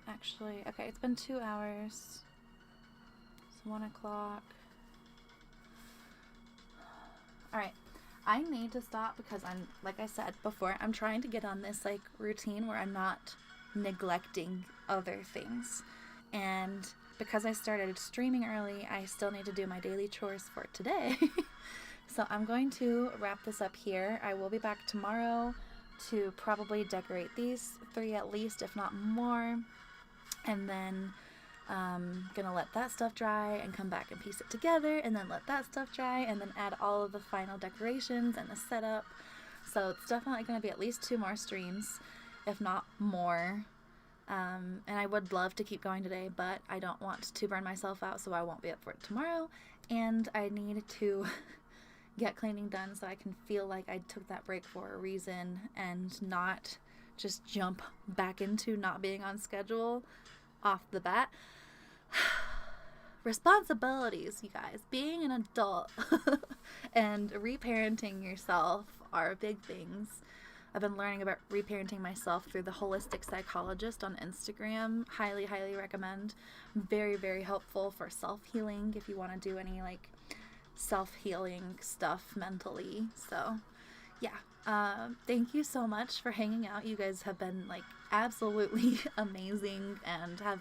Speaker 1: actually, okay, it's been 2 hours. It's 1 o'clock. Alright, I need to stop because I'm, like I said before, I'm trying to get on this like routine where I'm not neglecting other things. And because I started streaming early, I still need to do my daily chores for today. So I'm going to wrap this up here. I will be back tomorrow to probably decorate these 3 at least, if not more. And then gonna let that stuff dry and come back and piece it together, and then let that stuff dry, and then add all of the final decorations and the setup. So it's definitely gonna be at least 2 more streams, if not more. And I would love to keep going today, but I don't want to burn myself out, so I won't be up for it tomorrow. And I need to get cleaning done so I can feel like I took that break for a reason and not just jump back into not being on schedule off the bat. Responsibilities, you guys. Being an adult and reparenting yourself are big things. I've been learning about reparenting myself through the Holistic Psychologist on Instagram. Highly, highly recommend. Very, very helpful for self-healing if you want to do any like self-healing stuff mentally. So yeah, thank you so much for hanging out. You guys have been like absolutely amazing and have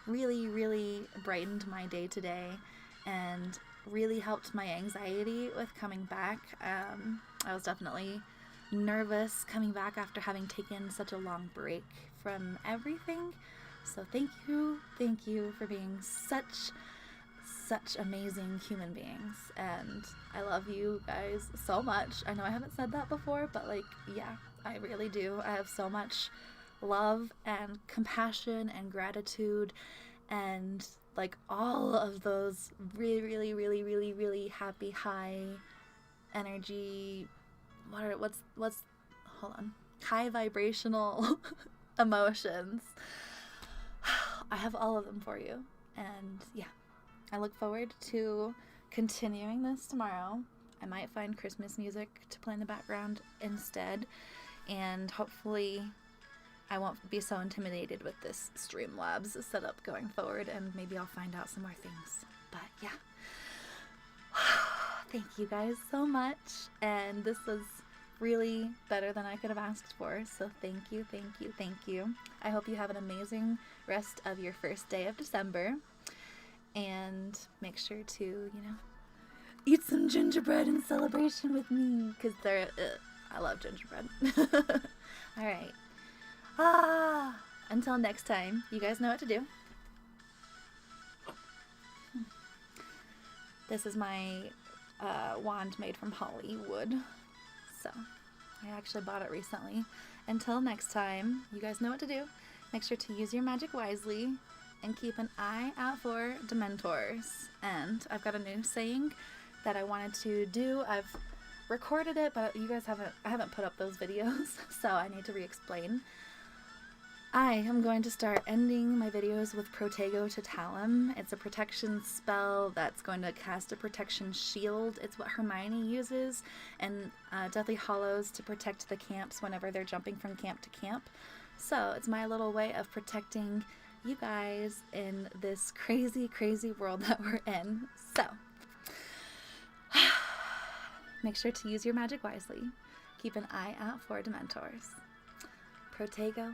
Speaker 1: really, really brightened my day today and really helped my anxiety with coming back. I was definitely nervous coming back after having taken such a long break from everything. So thank you for being such amazing human beings, and I love you guys so much. I know I haven't said that before, but like, yeah, I really do. I have so much love and compassion and gratitude and like all of those really, really, really, really, really happy, high energy, hold on, high vibrational emotions. I have all of them for you. And yeah, I look forward to continuing this tomorrow. I might find Christmas music to play in the background instead, and hopefully I won't be so intimidated with this Streamlabs setup going forward, and maybe I'll find out some more things. But yeah, thank you guys so much, and this was really better than I could have asked for, so thank you. I hope you have an amazing rest of your first day of December, and make sure to, eat some gingerbread in celebration with me, because I love gingerbread. Alright. Until next time, you guys know what to do. This is my wand made from Hollywood. So, I actually bought it recently. Until next time, you guys know what to do. Make sure to use your magic wisely and keep an eye out for Dementors. And I've got a new saying that I wanted to do. I've recorded it, but I haven't put up those videos, so I need to re-explain. I am going to start ending my videos with Protego Totalum. It's a protection spell that's going to cast a protection shield. It's what Hermione uses, and Deathly Hallows to protect the camps whenever they're jumping from camp to camp. So it's my little way of protecting you guys in this crazy, crazy world that we're in. So make sure to use your magic wisely. Keep an eye out for Dementors. Protego